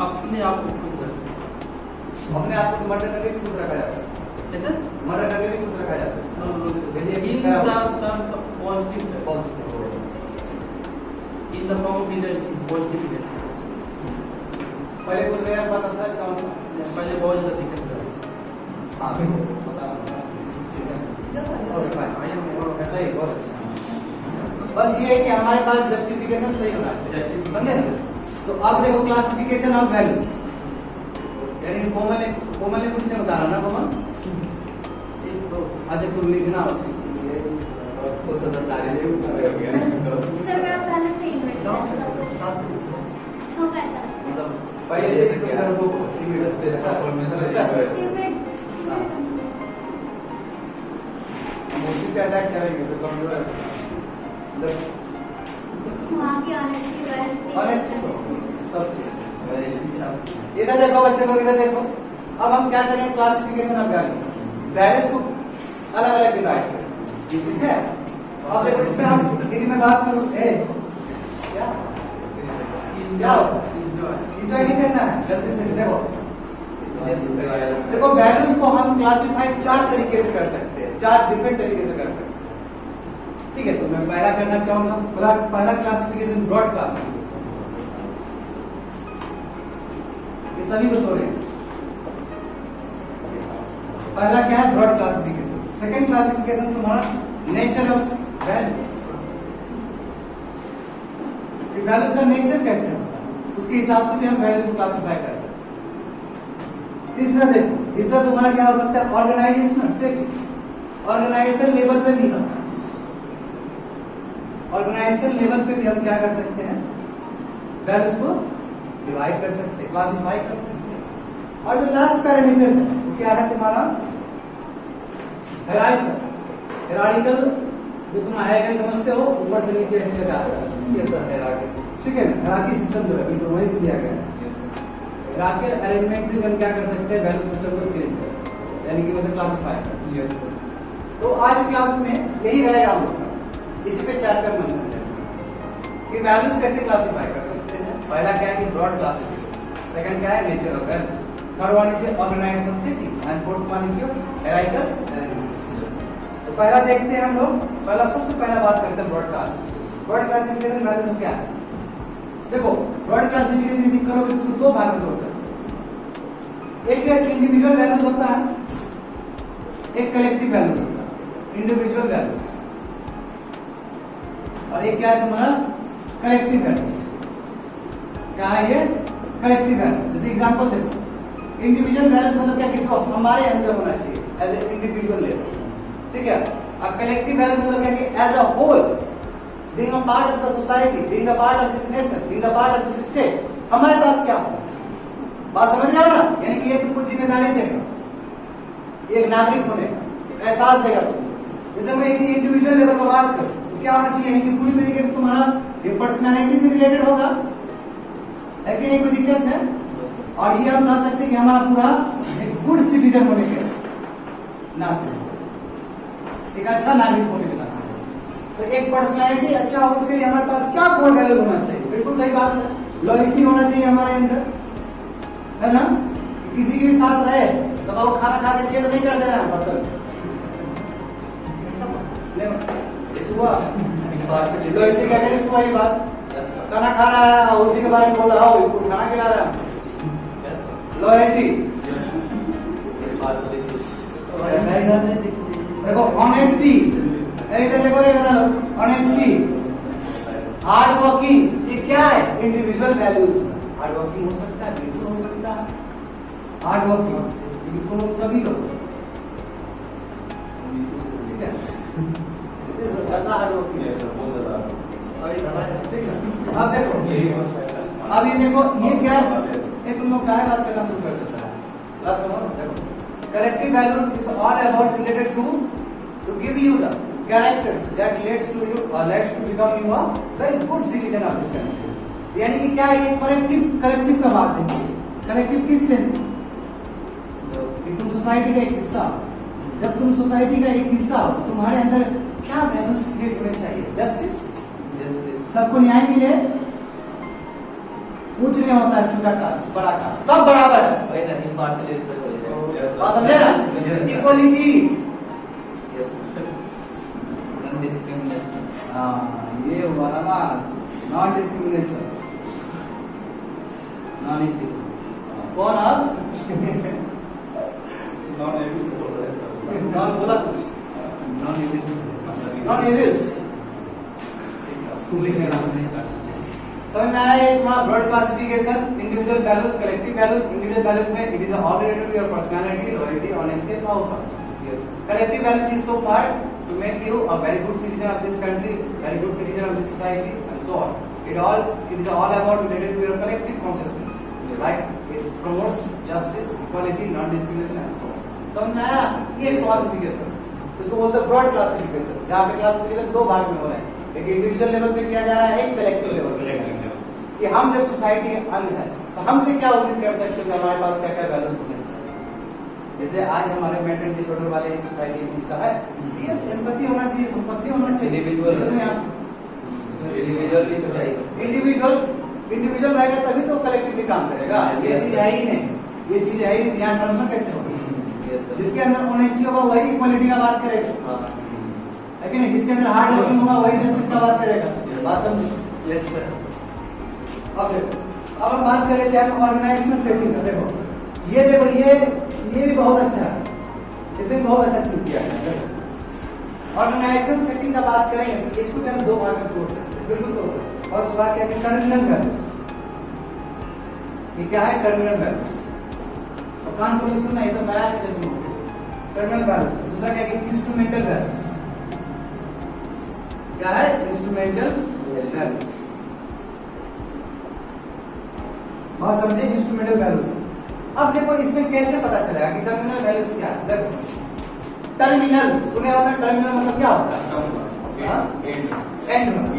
अपने आप को खुश रखो। अपने आप को मर्डर करके भी खुश रखा जा सकता ऐसे? है, मर्डर करके भी खुश रखा जा सकता No no sir. चलिए, In इसका- the positive है। term. Positive In the form of leadership, positive leadership. पहले कुछ नया पता था इसका मतलब? पहले बहुत ज्यादा दिक्कत था। हाँ पता सही, बहुत अच्छा। बस ये है कि हमारे पास जस्टिफिकेशन सही होना चाहिए, समझे ना? तो अब देखो क्लासिफिकेशन ऑफ वैल्यूज, यानी कोमल ने कुछ नहीं उतारा ना कोमल? अच्छा तुम लिखना सर मेरा पहले से ही बैठा है, सब कुछ होगा सर। मतलब पहले से तुम कर दो मोस्टली पे अटैक करेंगे तो कमजोर है वहाँ की ऑनेस्टी सब चीज इधर देखो बच्चे लोग, इधर देखो। अब हम क्या करेंगे, क्लासिफिकेशन ऑफ वैल्यूज। वैल्यूज को अलग अलग डिवाइड करें, ठीक है। अब देखो इसमें हम हिंदी में बात करूं, क्या इंजॉय नहीं करना है, जल्दी से देखो वैल्यूज को हम क्लासिफाई 4 तरीके से कर सकते हैं, 4 डिफरेंट तरीके से कर सकते हैं, ठीक है। तो मैं पहला करना चाहूंगा, पहला क्लासिफिकेशन ब्रॉड क्लासिफिकेशन, ये सभी को तोड़े। पहला क्या है, ब्रॉड क्लासिफिकेशन। सेकंड क्लासिफिकेशन तुम्हारा नेचर ऑफ वैल्यूज, वैल्यूज का नेचर कैसे होता है, उसके हिसाब से भी हम वैल्यू को क्लासिफाई कर सकते हैं। तीसरा देखो, तीसरा तुम्हारा क्या हो सकता है, ऑर्गेनाइजेशनल सेटिंग। ऑर्गेनाइजेशन लेवल पे भी होता है, ऑर्गेनाइजेशन लेवल पे भी हम क्या कर सकते हैं, वैल्यूज को डिवाइड कर सकते हैं, क्लासिफाई कर सकते हैं। और जो लास्ट पैरामीटर है वो क्या है तुम्हारा, हेरारिकल। जो तुम हायरार्की समझते हो, ऊपर से नीचे ऐसे लगा ये सब हायरार्की, ठीक है ना। हायरार्की सिस्टम जो है बिल्कुल वही से दिया गया है। हायरार्कियल अरेंजमेंट से हम क्या कर सकते हैं, वैल्यू सिस्टम को चेंज कर सकते हैं, यानी कि मतलब क्लासिफाई कर सकते हैं। तो आज क्लास में यही रहेगा हम लोग का, इसी पे चैप्टर में कि वैल्यूज कैसे क्लासिफाई कर सकते हैं। पहला क्या है कि ब्रॉड क्लासिफिकेशन, सेकंड क्या है nature of values, third one is organisational setting and fourth one is hierarchical arrangement. तो पहला देखते हैं हम लोग, पहला सबसे पहला बात करते हैं broad classification. Broad classification values क्या है, देखो ब्रॉड क्लासिफिकेशन यदि करोगे तो इसको 2 भाग में तोड़ सकते हैं। एक इंडिविजुअल वैल्यूज होता है, एक कलेक्टिव वैल्यूज होता है, इंडिविजुअल वैल्यूज। और एक क्या है तुम्हारा, कलेक्टिव वैल्यूज। क्या है ये, कलेक्टिव वैल्यूज। जैसे एग्जांपल देखो, इंडिविजुअल वैल्यूज मतलब क्या, कि जो हमारे अंदर होना चाहिए एज ए इंडिविजुअल लेवल, ठीक है। और कलेक्टिव वैल्यूज मतलब क्या, कि as a whole, being a part of the society, being a part of this nation, being a part of this state, हमारे पास क्या होना चाहिए। बात समझ रहे हो ना, यानी कि ये तुमको जिम्मेदारी देगा, एक नागरिक होने का एहसास देगा तुमको। जैसे मैं यदि इंडिविजुअल लेवल पर बात करूं तो क्या होना चाहिए, यानी कि पूरी तरीके से तुम्हारा ये पर्सनैलिटी से रिलेटेड होगा, है कि नहीं, कोई दिक्कत है। और ये हम कह सकते हैं कि हमारा पूरा एक गुड सिटीजन होने के नाते, एक अच्छा नागरिक होने के नाते। तो एक पर्सनैलिटी अच्छा हो, उसके लिए हमारे पास क्या कोर वैल्यू होना चाहिए, बिल्कुल सही बात है। लॉयल्टी होना चाहिए हमारे अंदर, है ना। किसी के भी साथ रहे तो वो खाना खा के छेद नहीं कर देना है, मतलब लॉयल्टी का अगेंस्ट हुआ ये बात। खाना खा रहा है, उसी के बारे में बोल रहा हो, खाना खिला रहा है, लॉयल्टी। देखो ऑनेस्टी, ऑनेस्टी, हार्ड वर्किंग, ये क्या है, इंडिविजुअल वैल्यूज। हार्ड वर्किंग हो सकता है, बिल्कुल हो सकता है हार्ड वर्किंग, लेकिन तुम सभी लोग, ठीक है, ज्यादा हार्ड वर्किंग है, बहुत ज्यादा। अब देखो, अब ये देखो, ये क्या है, एक तुम लोग क्या बात करना शुरू कर देता है। देखो collective values is all about related to give you the characters that leads to you or leads to become you a very good citizen of this country। यानी कि क्या है, कलेक्टिव का बात है। कलेक्टिव किस सेंस, कि तुम सोसाइटी का एक हिस्सा हो। जब तुम सोसाइटी का एक हिस्सा हो, तुम्हारे अंदर क्या वैल्यूज क्रिएट होने चाहिए, जस्टिस, सबको न्याय मिले, कुछ नहीं होता है छोटा कास्ट बड़ा कास्ट, सब बराबर है, समझे ना, इक्वलिटी। हाँ ये हुआ ना, नॉन डिस्क्रिमिनेशन, नॉन कौन आप नॉन बोला कुछ, नॉन एविल्स तुम लिख लेना। समझ में आया ये तुम्हारा broad classification, individual values, collective values. Individual values में it is all related to your personality, loyalty, honesty and how such. Collective value is so far to make you a very good citizen of this country, very good citizen of this society, and so on. It is all about related to your collective consciousness, right? It promotes justice, equality, non-discrimination, and so on. समझ में आया? ये क्लासिफिकेशन, इसको बोलते हैं ब्रॉड क्लासिफिकेशन। जहाँ पे क्लासिफिकेशन दो भाग में हो रहे हैं, एक इंडिविजुअल लेवल पे किया जा रहा है, एक कलेक्टिव लेवल पे। कि हम जब सोसाइटी अंग है तो हमसे क्या उम्मीद कर सकते हैं कि हमारे पास क्या क्या वैल्यूज होने चाहिए। जैसे आज हमारे मेंटल डिसऑर्डर वाले इस सोसाइटी में हिस्सा है, यस एम्पैथी होना चाहिए, संपत्ति होना चाहिए। इंडिविजुअल रहेगा तभी तो कलेक्टिवली काम करेगा। ये चीज है ही नहीं, ये चीज है ही नहीं, ध्यान ट्रांसफर कैसे होगा? जिसके अंदर ऑनेस्टी होगा वही इक्वालिटी का बात करेगा, है कि नहीं? जिसके अंदर हार्ड वर्किंग होगा वही जस्टिस का बात करेगा। बात समझ? Yes sir. अब देखो, अब हम बात कर लेते हैं ऑर्गेनाइजेशनल सेटिंग का। देखो ये देखो ये भी बहुत अच्छा है, इसमें बहुत अच्छा चीज किया है। ऑर्गेनाइजेशन सेटिंग का बात करेंगे तो इसको हम दो भाग में तोड़ सकते हैं, बिल्कुल तोड़ सकते हैं। फर्स्ट भाग क्या है? Terminal values. ये क्या है? Terminal values. और कान को नहीं सुनना, ये सब नया है जब टर्मिनल वैल्यूज। दूसरा क्या है? Instrumental values. क्या है? Instrumental values. बात समझे? Instrumental values. अब देखो इसमें कैसे पता चलेगा कि टर्मिनल वैल्यूज क्या है? देखो टर्मिनल सुने हो ना, टर्मिनल मतलब क्या होता है? एंड होना।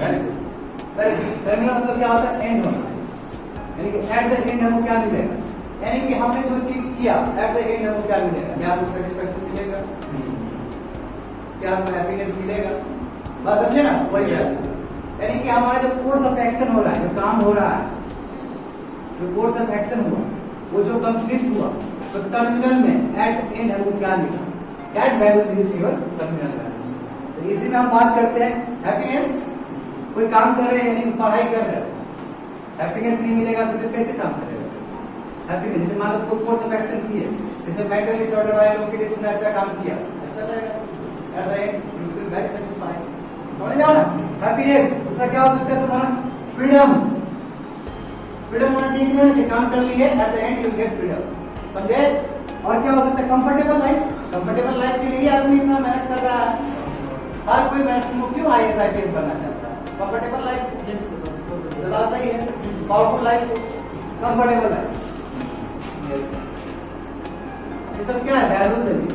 टर्मिनल मतलब क्या होता है? एंड होना। यानी कि एट द एंड हमको क्या मिलेगा? यानी कि हमने जो चीज किया एट द एंड हमको क्या मिलेगा? क्या हमको सेटिस्फेक्शन मिलेगा? क्या हमको हैप्पीनेस मिलेगा? बात समझे ना? वही यानी कि हमारा जो कोर्स ऑफ एक्शन हो रहा है, जो काम हो रहा है, जो कोर्स ऑफ एक्शन हुआ वो जो कंप्लीट हुआ, तो टर्मिनल में एट एंड हमको क्या मिला? That values is your terminal values. तो इसी में हम बात करते हैं हैप्पीनेस। कोई काम कर रहे हैं यानी पढ़ाई कर रहे हैं, हैप्पीनेस नहीं मिलेगा तो फिर कैसे काम करेगा? हैप्पीनेस जैसे मान लो कोई कोर्स ऑफ एक्शन किए, जैसे मेंटल डिसऑर्डर वाले लोग के लिए तुमने अच्छा काम किया, अच्छा रहेगा, at the end you feel very satisfied. समझ जाओ ना? हैप्पीनेस। दूसरा क्या हो सकता है तुम्हारा? फ्रीडम। फ्रीडम होना चाहिए कि नहीं? काम कर लिए at the end you get freedom. समझे? और क्या हो सकता है? Comfortable life. कंफर्टेबल लाइफ के लिए आदमी इतना मेहनत कर रहा है, हर कोई मेहनत क्यों IAS IPS बनना चाहता है? Comfortable life. यस बात सही है। Powerful life, comfortable life. Yes ये सब क्या है? वैल्यूज है जी।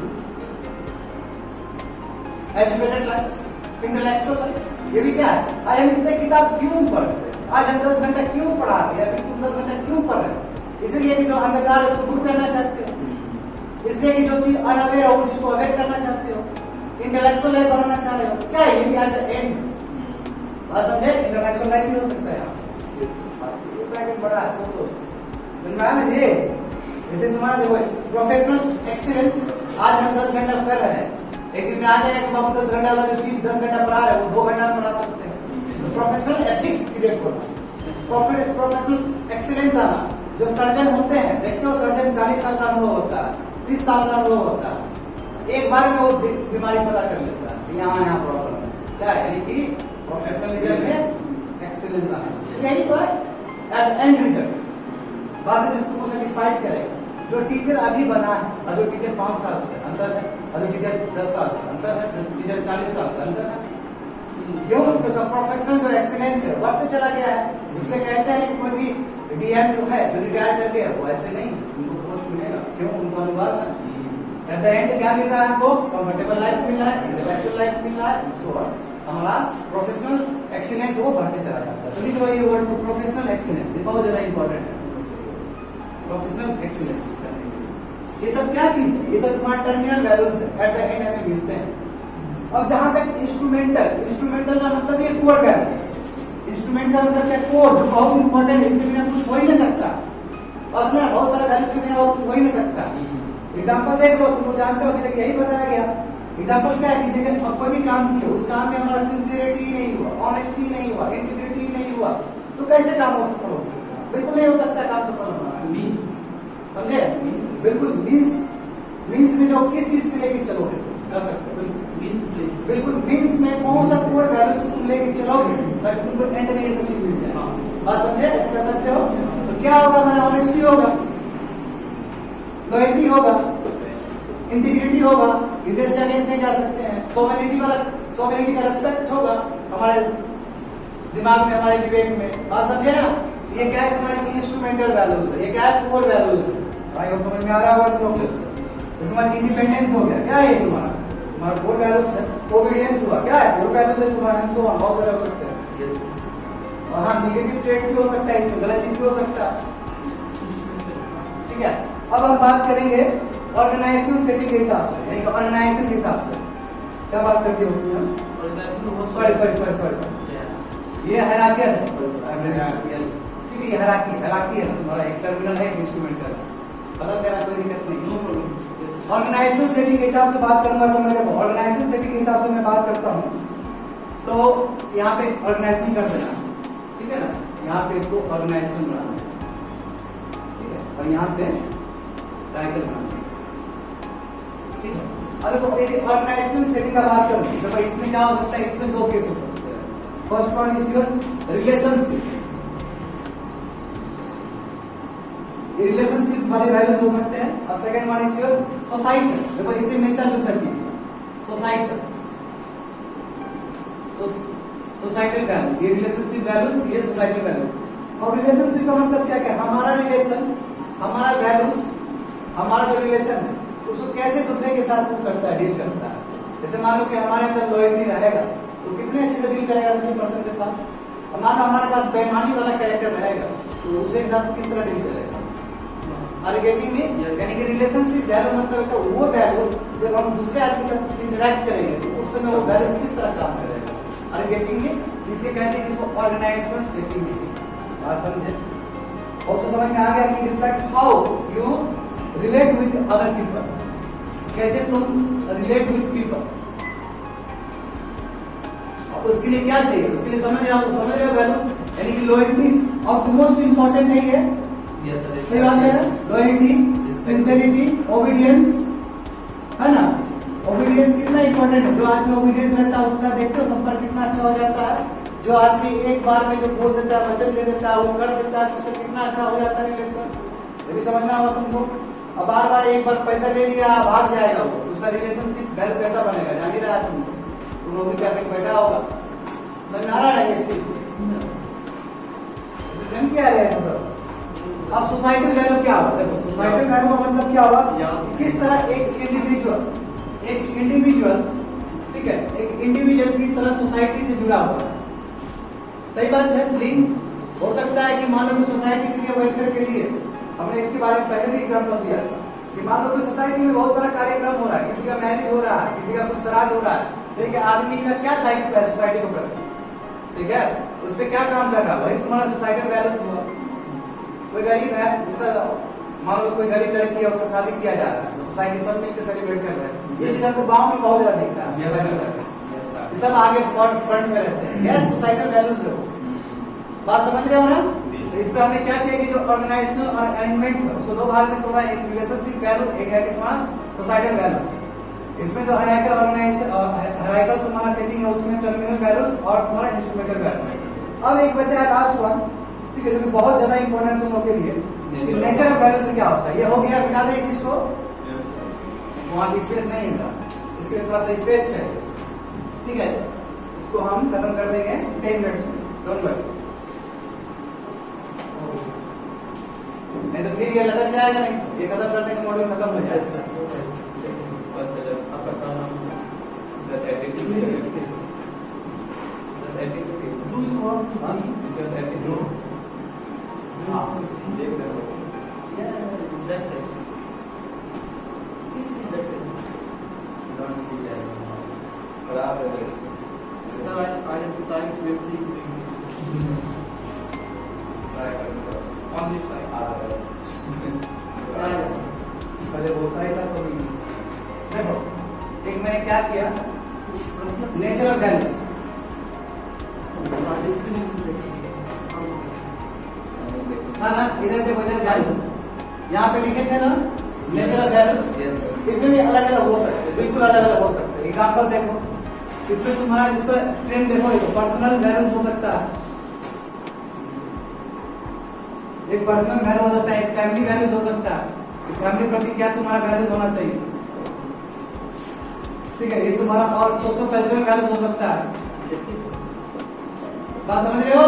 एजुकेटेड लाइफ, इंटेलेक्चुअल लाइफ, ये भी क्या है? आज हम इतने किताब क्यों पढ़ते हैं? आज हम 10 घंटा क्यों पढ़ा रहे हैं? तुम 10 घंटा क्यों पढ़ रहे हो? इसलिए कि जो अंधकार है उसको दूर करना चाहते हो, इसलिए कि जो चीज अनअवेयर हो उसको अवेयर करना चाहते हो, इंटेलेक्चुअल लाइफ बनाना चाह रहे हो। क्या है? ये भी एट द एंड। बात समझे? इंटेलेक्चुअल लाइफ भी हो सकता है। ये ब्रैकेट बड़ा है तो ना ये जैसे तुम्हारा देखो प्रोफेशनल एक्सीलेंस। आज हम 10 घंटा कर रहे हैं, एक दिन में आ जाएगा कि बाबू 10 घंटा वाला जो चीज 10 घंटा पढ़ा रहे हैं वो 2 घंटा में पढ़ा सकते हैं। प्रोफेशनल एथिक्स क्रिएट होना, प्रोफेशनल एक्सीलेंस आना। जो सर्जन होते हैं, देखते हो सर्जन 40 साल का अनुभव होता है, 30 साल का अनुभव होता है, एक बार में वो बीमारी पता कर लेता है, यहाँ प्रॉब्लम है क्या है? यानी कि प्रोफेशनलिज्म में एक्सीलेंस आना, यही तो है एट एंड रिजल्ट। बात है तुमको सेटिस्फाइड करेगा। जो टीचर अभी बना है और जो टीचर 5 साल से अंतर है, और जो टीचर 10 साल से अंतर है, जो टीचर 40 साल से अंतर है। क्यों? तो सब प्रोफेशनल जो एक्सीलेंस है बढ़ते चला गया है। इसलिए कहते हैं कि कोई भी डीएम जो है जो रिटायर कर गया वो ऐसे नहीं, उनको पोस्ट मिलेगा। क्यों? उनको अनुभव है। एट द एंड क्या मिल रहा है हमको? कंफर्टेबल लाइफ मिल रहा है, इंटेलेक्चुअल लाइफ मिल रहा है, सो ऑन। हमारा प्रोफेशनल एक्सीलेंस वो बढ़ते चला जाता है। तो लिख लो ये वर्ड प्रोफेशनल एक्सीलेंस, ये बहुत ज्यादा इंपॉर्टेंट है। प्रोफेशनल एक्सीलेंस ये सब क्या चीज है? ये सब तुम्हारे टर्मिनल वैल्यूज है, एट द एंड हमें मिलते हैं। अब जहां तक इंस्ट्रूमेंटल का मतलब ये कोर वैल्यूज। इंस्ट्रूमेंटल मतलब क्या? कोर, जो बहुत इंपॉर्टेंट है, इसके बिना कुछ हो ही नहीं सकता। और उसमें बहुत सारे वैल्यूज के बिना कुछ हो ही नहीं सकता। एग्जाम्पल देख लो, तुम जानते हो अभी तक यही बताया गया। एग्जाम्पल क्या है कि देखिए कोई भी काम किया, उस काम में हमारा सिंसियरिटी नहीं हुआ, ऑनेस्टी नहीं हुआ, इंटीग्रिटी नहीं हुआ, तो कैसे काम हो सफल हो सकता है? बिल्कुल नहीं हो सकता काम सफल होना। मीन्स समझे? बिल्कुल मीन्स में जो किस चीज से लेके चलोगे कर सकते हो। बिल्कुल मीन्स में कौन सा कोर वैल्यूज तुम लेके चलोगे ताकि तुमको एंड में ये सब चीज मिल जाए। बात समझे? ऐसे कर सकते हो। तो क्या होगा हमारा? ऑनेस्टी होगा, लॉयल्टी होगा, इंटीग्रिटी होगा, विदेश के अगेंस्ट नहीं जा सकते हैं, सोवेनिटी का रेस्पेक्ट होगा हमारे दिमाग में, हमारे विवेक में। बात समझे ना? ये क्या है? तुम्हारे इंस्ट्रूमेंटल वैल्यूज है। ये क्या है? कोर वैल्यूज है। आई होप समझ में आ रहा होगा तुम लोग को। तुम्हारा इंडिपेंडेंस हो गया, क्या है ये तुम्हारा कोर वैल्यूज है। ओबीडियंस हुआ, क्या है? कोर वैल्यूज है तुम्हारा। हम सो बहुत सारे हो सकते हैं। और हाँ, नेगेटिव ट्रेड्स भी हो सकता है, इसमें गलत चीज भी हो सकता है। ठीक है, अब हम बात करेंगे ऑर्गेनाइजेशनल सेटिंग के हिसाब से, यानी ऑर्गेनाइजेशन के हिसाब से क्या बात करती है उसमें हम? सॉरी ये हायरार्कियल है। ठीक है, ये हायरार्की है तुम्हारा। एक टर्मिनल है, इंस्ट्रूमेंटल है। बदल देना, कोई दिक्कत नहीं। No problem. ऑर्गेनाइजेशनल सेटिंग के हिसाब से बात करूंगा तो मैं देखो ऑर्गेनाइजेशन सेटिंग के हिसाब से मैं बात करता हूँ तो यहाँ पे ऑर्गेनाइजेशन कर देना, ठीक है ना? यहाँ पे इसको ऑर्गेनाइजेशन बनाना, ठीक है, और यहाँ पे टाइटल बनाना, ठीक है। अब देखो यदि ऑर्गेनाइजेशनल सेटिंग का बात करूँ तो भाई इसमें क्या हो सकता है? इसमें दो केस हो सकते हैं। First one is your relationship. Relationship वाले वैल्यूज हो सकते हैं। और second one is your society. देखो इससे मिलता जुलता चीज सोसाइटी, सोसाइटल वैल्यूज, ये रिलेशनशिप वैल्यूज, ये सोसाइटल वैल्यूज। और रिलेशनशिप का मतलब क्या क्या? हमारा रिलेशन, हमारा वैल्यूज, हमारा जो रिलेशन है उसको कैसे दूसरे के साथ करता है, डील करता है। जैसे मान लो कि हमारे अंदर लॉयल्टी रहेगा तो कितने अच्छे से डील करेगा दूसरे पर्सन के साथ। मानो हमारे पास बेईमानी वाला कैरेक्टर रहेगा तो उसे साथ किस तरह डील करेगा? आर्गेटिंग में यानी कि रिलेशनशिप वैल्यू मतलब है वो वैल्यू जब हम दूसरे आदमी के साथ इंटरेक्ट करेंगे तो उस समय वो वैल्यू किस तरह काम करेगा। आर्गेटिंग में इसके कहते हैं इसको ऑर्गेनाइजेशनल सेटिंग है। बात समझे? और तो समझ में आ गया कि reflect how you relate with other people, कैसे तुम रिलेट विद पीपल। उसके लिए क्या चाहिए? उसके लिए समझ रहे हो वैल्यू, यानी कि लॉयल्टी ऑफ मोस्ट इंपॉर्टेंट है ये। सही बात है। लॉयल्टी, सिंसियरिटी, ओबीडियंस, है ना? ओबीडियंस कितना इंपॉर्टेंट है। जो आदमी ओबीडियंस रहता है उसके साथ देखते हो संपर्क कितना अच्छा हो जाता है। जो आदमी एक बार में जो बोल देता है, वचन दे देता है, वो कर देता है, तो उसका कितना अच्छा हो जाता है रिलेशन। ये भी समझना होगा तुमको। अब बार बार एक बार पैसा ले लिया भाग जाएगा वो, उसका रिलेशनशिप वैल्यू कैसा बनेगा? जान ही रहा है तुम लोग भी करके बैठा होगा। समझ में आ रहा है इसकी क्या है ऐसा सब। अब सोसाइटल वैल्यू क्या हुआ? देखो सोसाइटल वैल्यू का मतलब क्या हुआ? किस तरह एक इंडिविजुअल, ठीक है, एक इंडिविजुअल किस तरह सोसाइटी से जुड़ा हुआ है। सही बात है। लिंक हो सकता है कि मान लो कि सोसाइटी के वेलफेयर के लिए, हमने इसके बारे में पहले भी एग्जाम्पल दिया था कि मान लो कि सोसाइटी में बहुत बड़ा कार्यक्रम हो रहा है, किसी का मैरिज हो रहा है, किसी का कुछ श्राद्ध हो रहा है, देखिए आदमी का क्या दायित्व है सोसाइटी को प्रति, ठीक है, उस पर क्या काम कर रहा है, वही तुम्हारा सोसाइटल वैल्यूज हुआ। कोई गरीब है, उसका मान लो कोई गरीब लड़की है, उसका शादी किया जा रहा है, सोसाइटी सब मिलकर सेलिब्रेट कर रहे हैं। ये चीज आपको गाँव में बहुत ज्यादा दिखता है। सब आगे फ्रंट में रहते हैं। यह सोसाइटल वैल्यूज है। बात समझ रहे हो ना? तो इस पर हमने क्या किया कि जो ऑर्गेनाइजेशनल और अरेंजमेंट है उसको दो भाग में तोड़ा। एक रिलेशनशिप वैल्यू, एक है कि तुम्हारा सोसाइटल वैल्यूज। इसमें जो हायरार्किकल तुम्हारा सेटिंग है उसमें टर्मिनल वैल्यूज और तुम्हारा इंस्ट्रूमेंटल वैल्यूज। अब एक बचा है लास्ट वन, ठीक है, जो कि बहुत ज्यादा इंपॉर्टेंट है तुम लोग के लिए। नेचर ऑफ वैल्यूज क्या होता है? ये हो गया, बिना दे इस चीज को, वहां की स्पेस नहीं है, इसके थोड़ा सा स्पेस चाहिए, ठीक है। इसको हम खत्म कर देंगे 10 मिनट्स में, डोंट वरी। नहीं तो फिर ये लटक जाएगा, नहीं ये खत्म कर देंगे, मॉड्यूल खत्म हो जाएगा। पहले होता ही था तो देखो, एक मैंने क्या किया, नेचर ऑफ वैल्यूज, हाँ ना, इधर देखो, इधर वैल्यू यहाँ पे लिखे थे ना, नेचर ऑफ वैल्यूज। इसमें भी अलग अलग हो सकते हैं, बिल्कुल अलग अलग हो सकते हैं। एग्जाम्पल देखो, इसमें तुम्हारा जिसको ट्रेंड देखो, पर्सनल वैल्यूज हो सकता है, एक पर्सनल वैल्यू हो सकता है, एक फैमिली वैल्यूज हो सकता है। फैमिली प्रति क्या तुम्हारा वैल्यूज होना चाहिए, ठीक है। ये तुम्हारा और सोशल कल्चरल वैल्यूज हो सकता है। बात समझ रहे हो?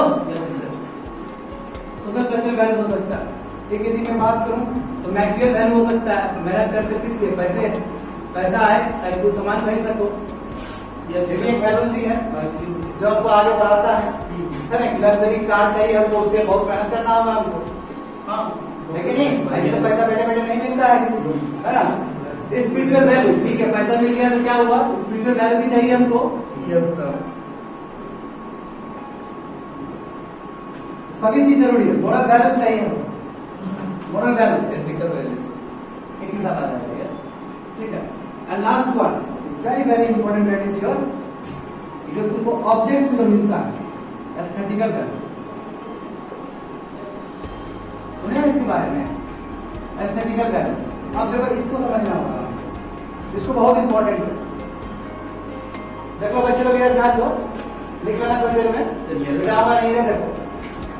सोशल कल्चरल वैल्यूज हो सकता है। एक यदि मैं बात करूं तो मैटेरियल वैल्यू हो सकता है, मेहनत करते किस लिए, पैसा है ताकि कोई सामान खरीद सको, ये भी एक वैल्यूज ही है जो आपको आगे बढ़ाता है ना। लग्जरी कार चाहिए हमको, उसके बहुत मेहनत करना होगा हमको, हाँ है कि नहीं? ऐसे तो पैसा बैठे बैठे नहीं मिलता है किसी को, है ना। स्पिरिचुअल वैल्यू, ठीक है, पैसा मिल गया तो क्या हुआ, स्पिरिचुअल वैल्यू भी चाहिए हमको। Yes sir. सभी चीज जरूरी है। मोरल वैल्यूज चाहिए हमको, मोरल वैल्यूज, एथिकल वैल्यूज एक ही साथ आ जाएगा, ठीक है। And last one very very important, that is your, जो तुमको ऑब्जेक्ट से जो मिलता है, एस्थेटिकल वैल्यू। सुने इसके बारे में, एस्थेटिकल वैल्यूज। अब देखो इसको समझना होगा, इसको बहुत इंपॉर्टेंट है। देखो बच्चे लोग इधर ध्यान दो, लिख लेना थोड़ी देर में, क्या होगा नहीं है। देखो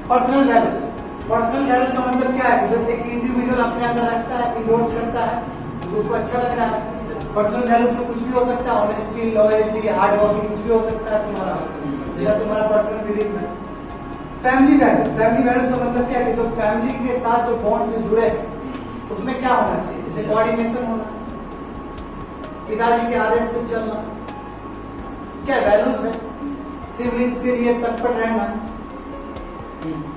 पर्सनल वैल्यूज, पर्सनल वैल्यूज का मतलब क्या है, जो एक इंडिविजुअल अपने अंदर रखता है, इंडोर्स करता है, तो उसको अच्छा लग रहा है। पर्सनल वैल्यूज में कुछ भी हो सकता है, ऑनेस्टी, लॉयल्टी, हार्ड वर्किंग, कुछ भी हो सकता है तुम्हारा, जैसा तुम्हारा पर्सनल बिलीफ है। फैमिली वैल्यूज, फैमिली वैल्यूज का मतलब क्या है, जो फैमिली के साथ जो बॉन्ड से जुड़े उसमें क्या होना चाहिए, जैसे कोऑर्डिनेशन होना, पिताजी के आदेश पर चलना, क्या वैल्यूज है। सिबलिंग्स के लिए तत्पर रहना,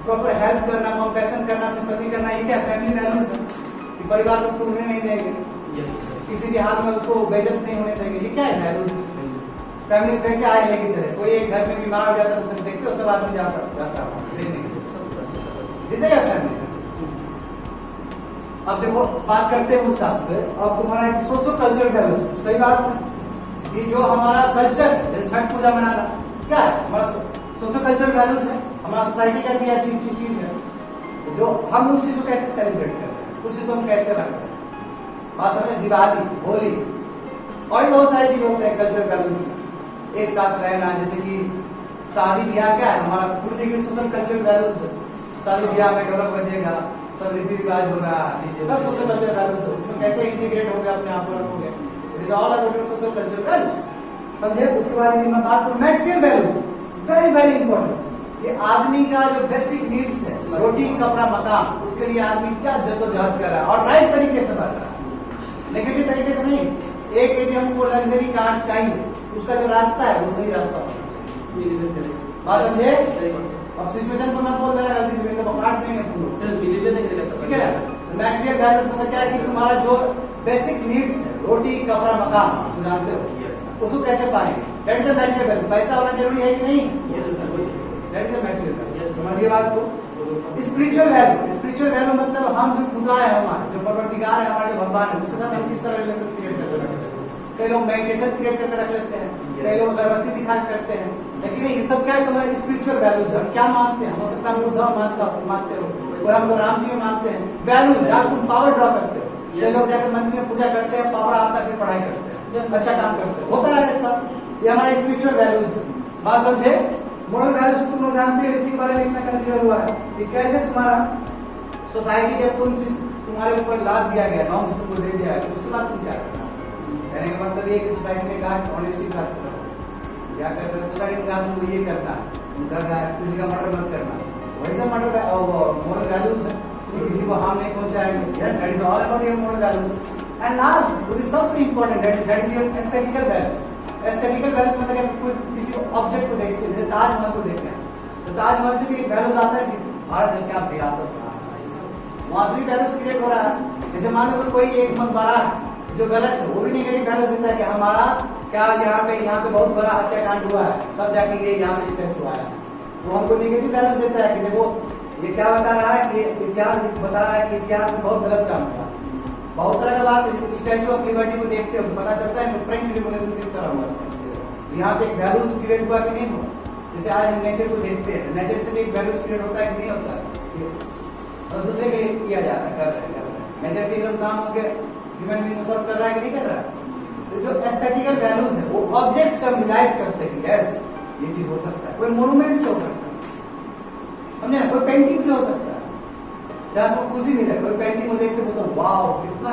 प्रॉपर हेल्प करना, कॉम्पैशन करना, सिंपैथी करना, ये क्या फैमिली वैल्यूज है। कि परिवार को तोड़ने नहीं देंगे, किसी भी हाल में उसको बेइज्जत नहीं होने देंगे, ये क्या है वैल्यूज। फैमिली कैसे आए लेके चले, कोई एक घर में बीमार हो जाता है तो सब देखते हो, सब आदमी जाता देखने के लिए, इसे क्या फैमिली। अब देखो बात करते हैं उस हिसाब से, अब तुम्हारा एक सोशल कल्चर वैल्यूज, सही बात है कि जो हमारा कल्चर, जैसे छठ पूजा मनाना, क्या है हमारा सोशल कल्चर वैल्यूज है, हमारा सोसाइटी का दिया चीज है, तो जो हम उस चीज को कैसे सेलिब्रेट करते हैं, उस चीज को हम कैसे रखते हैं। बात समझे, दिवाली, होली और भी बहुत सारी चीज होते हैं कल्चर वैल्यूज में, एक साथ रहना, जैसे कि शादी ब्याह क्या है हमारा, पूरी देखिए सोशल कल्चर वैल्यूज है। शादी ब्याह में ढोलक बजेगा, सब रीति रिवाज हो रहा है, सब सोशल कल्चर वैल्यूज है, उसमें कैसे इंटीग्रेट हो गया, अपने आप को रखोगे, it is all about social culture values, समझे। उसके बारे में मैं बात करूं, material values, very very important. ये आदमी का जो बेसिक नीड्स है, रोटी कपड़ा मकान, उसके लिए आदमी क्या जद्दोजहद कर रहा है और राइट तरीके से कर रहा है, नेगेटिव तरीके से नहीं। एक यदि हमको लग्जरी कार चाहिए, उसका जो रास्ता है वो सही रास्ता होना चाहिए, बात समझे। अब सिचुएशन को मैं बोल दे रहा गलती से, तो काट देंगे, ठीक है। मैटेरियल वैल्यूज मतलब क्या है कि तुम्हारा जो बेसिक नीड्स है, रोटी कपड़ा मकान, उसको जानते हो, उसको कैसे पाएंगे, that is a material value. पैसा होना जरूरी है कि नहीं, that is a material value, समझिए बात को। स्पिरिचुअल वैल्यू, स्पिरिचुअल वैल्यू मतलब हम जो खुदा है हमारे, जो परवरदिगार है हमारे, जो भगवान है, उसके साथ हम किस तरह रिलेशन क्रिएट करके रखते हैं। कई लोग मेडिटेशन क्रिएट करके रख लेते हैं, कई लोग अगरबत्ती दिखा करते हैं, लेकिन ये सब क्या है तुम्हारे स्पिरिचुअल वैल्यूज है। हम क्या मानते हैं, हो सकता है हम बुद्धा मानते हो, कोई हमको राम जी में मानते हैं, वैल्यूज जहाँ तुम पावर ड्रॉ करते हो। ये लोग जाकर मंदिर में पूजा करते हैं, पावर आता है, फिर पढ़ाई करते हैं, अच्छा काम करते हैं, होता है ऐसा, ये हमारे स्पिरिचुअल वैल्यूज है, बात समझे। मोरल वैल्यूज तुम लोग जानते हो, इसी बारे में इतना कंसीडर हुआ है कि कैसे तुम्हारा सोसाइटी जब तुम्हारे ऊपर लाद दिया गया, नॉर्म्स तुमको दे दिया है, उसके बाद तुम क्या करना। कहने का मतलब ये कि सोसाइटी ने कहा ऑनेस्टी के साथ करो, क्या कर रहे हो, सोसाइटी ने कहा तुमको ये करना, तुम कर रहा है, किसी का मर्डर मत करना, वैसा मर्डर मोरल वैल्यूज है, किसी को हार्म नहीं पहुंचाएंगे, that is all about your moral values. And last सबसे important, that is your aesthetical values. Aesthetical values मतलब कोई किसी ऑब्जेक्ट को देखते हैं, जैसे ताजमहल को देखते हैं, तो ताजमहल से भी एक वैल्यूज आता है कि भारत में क्या विरासत रहा है, वहां से भी वैल्यूज क्रिएट हो रहा है। जैसे मान लो कोई एक मकबरा है जो गलत है, वो भी नेगेटिव वैल्यूज देता है कि हमारा क्या यहाँ पे बहुत बड़ा हत्याकांड हुआ है, तब जाके ये यहाँ पे स्टेप हुआ है, वो हमको नेगेटिव वैल्यूज देता है कि देखो ये क्या बता रहा है कि इतिहास बता रहा है कि इतिहास में बहुत गलत काम हुआ। बहुत तरह का बात है, जैसे स्टैच्यू ऑफ लिबर्टी को देखते हो पता चलता है कि फ्रेंच रिवोल्यूशन किस तरह हुआ, यहाँ से एक वैल्यूज क्रिएट हुआ कि नहीं हुआ। जैसे आज हम नेचर को देखते हैं, नेचर से भी एक वैल्यूज क्रिएट होता है कि नहीं होता है, और दूसरे के लिए किया जाता है, कर रहे हैं, नेचर भी एकदम काम होकर ह्यूमन बीइंग सॉल्व कर रहा है कि नहीं कर रहा है। तो जो एस्थेटिकल वैल्यूज है वो ऑब्जेक्ट से हम रिलाइज करते हैं कि यस ये चीज हो सकता है, कोई मोन्यूमेंट से हो सकता है, समझे ना, कोई पेंटिंग से हो सकता है, जहाँ आपको खुशी मिले, कोई पेंटिंग को देखते हो तो वाह कितना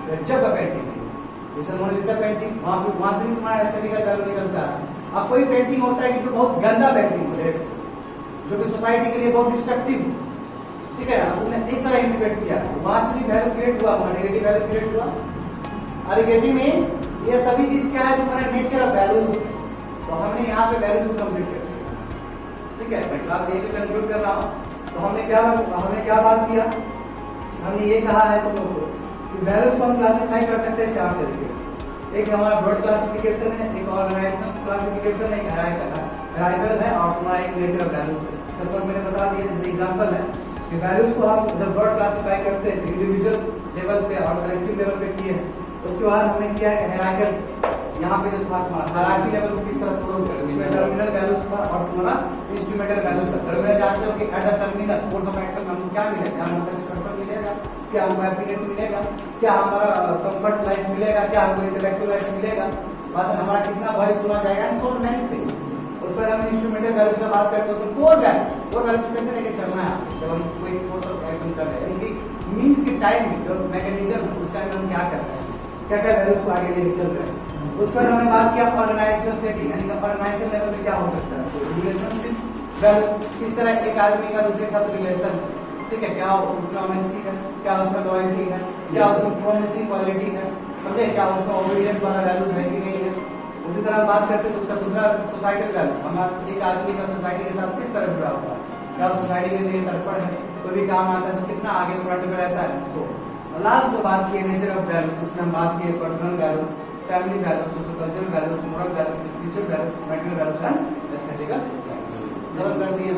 गजब का पेंटिंग है, जैसे मोनालिसा पेंटिंग, वहां से भी तुम्हारा एस्थेटिकल वैल्यू निकलता है। अब कोई पेंटिंग होता है कि जो बहुत गंदा पेंटिंग हो, जो कि सोसाइटी के लिए बहुत डिस्ट्रक्टिव, ठीक है, अब तुमने इस तरह इंटरप्रेट किया, वहां से भी वैल्यू क्रिएट हुआ, नेगेटिव वैल्यू क्रिएट हुआ। और नेगेटिव में ये सभी चीज क्या है, तुम्हारा नेचर ऑफ वैल्यूज है। तो हमने यहाँ पे वैल्यूज को कंप्लीट कर दिया, ठीक है। मैं क्लास ए पे कंक्लूड कर रहा हूँ। तो हमने क्या बात किया, हमने ये कहा है तुम लोगों को कि वैल्यूज को हम क्लासिफाई कर सकते हैं 4 तरीके से। एक हमारा ब्रॉड क्लासिफिकेशन है, एक ऑर्गेनाइजेशनल क्लासिफिकेशन है, एक हायरार्किकल है, और तुम्हारा एक नेचर ऑफ वैल्यूज है। इसका सब मैंने बता दिया। जैसे एग्जांपल है कि वैल्यूज को हम जब ब्रॉड क्लासिफाई करते हैं इंडिविजुअल लेवल पे और कलेक्टिव लेवल पे किए हैं। उसके बाद हमने किया है हायरार्किकल, यहाँ पे जो था हायरार्की लेवल को किस तरह प्रूव करें, उसमें टर्मिनल वैल्यूज था और तुम्हारा इंस्ट्रूमेंटल वैल्यूज था। टर्मिनल जानते हो कि at the terminal course of action हमको क्या मिलेगा, क्या हमको सेटिस्फैक्शन मिलेगा, क्या हमको हैप्पीनेस मिलेगा, क्या हमारा कंफर्ट लाइफ मिलेगा, क्या हमको इंटेलेक्चुअल लाइफ मिलेगा, बस हमारा कितना वॉइस सुना जाएगा, एंड सो मेनी थिंग्स। उसके बाद हम इंस्ट्रूमेंटल वैल्यूज की बात करते हैं, उसमें कोर वैल्यूज को कैसे लेके चलना है जब हम कोई कोर्स ऑफ एक्शन कर रहे हैं, यानी कि मीन्स के टाइम जो मैकेनिज्म उस टाइम हम क्या कर रहे हैं, क्या क्या वैल्यूज को आगे लेके चल रहे हैं। उसके बाद हमने बात किया ऑर्गेनाइजेशनल सेटिंग, यानी कि ऑर्गेनाइजेशन लेवल पे क्या हो सकता है, रिलेशनशिप वैल्यूज, किस तरह एक आदमी का दूसरे के साथ रिलेशन, ठीक है, क्या उसमें ऑनेस्टी है, क्या उसमें लॉयल्टी है, क्या उसमें प्रोमिसिंग क्वालिटी है, समझे, क्या उसमें ओबीडियंस वाला वैल्यूज है कि नहीं है। उसी तरह हम बात करते हैं तो उसका दूसरा सोसाइटल वैल्यू, हमारा एक आदमी का सोसाइटी के साथ किस तरह जुड़ा हुआ है, क्या सोसाइटी के लिए तत्पर है, कोई भी काम आता है तो कितना आगे फ्रंट में रहता है। सो लास्ट जो बात की नेचर ऑफ वैल्यूज, उसमें हम बात किए personal values, family values, social cultural values, moral values, spiritual values, mental values and aesthetical values. कर दिए।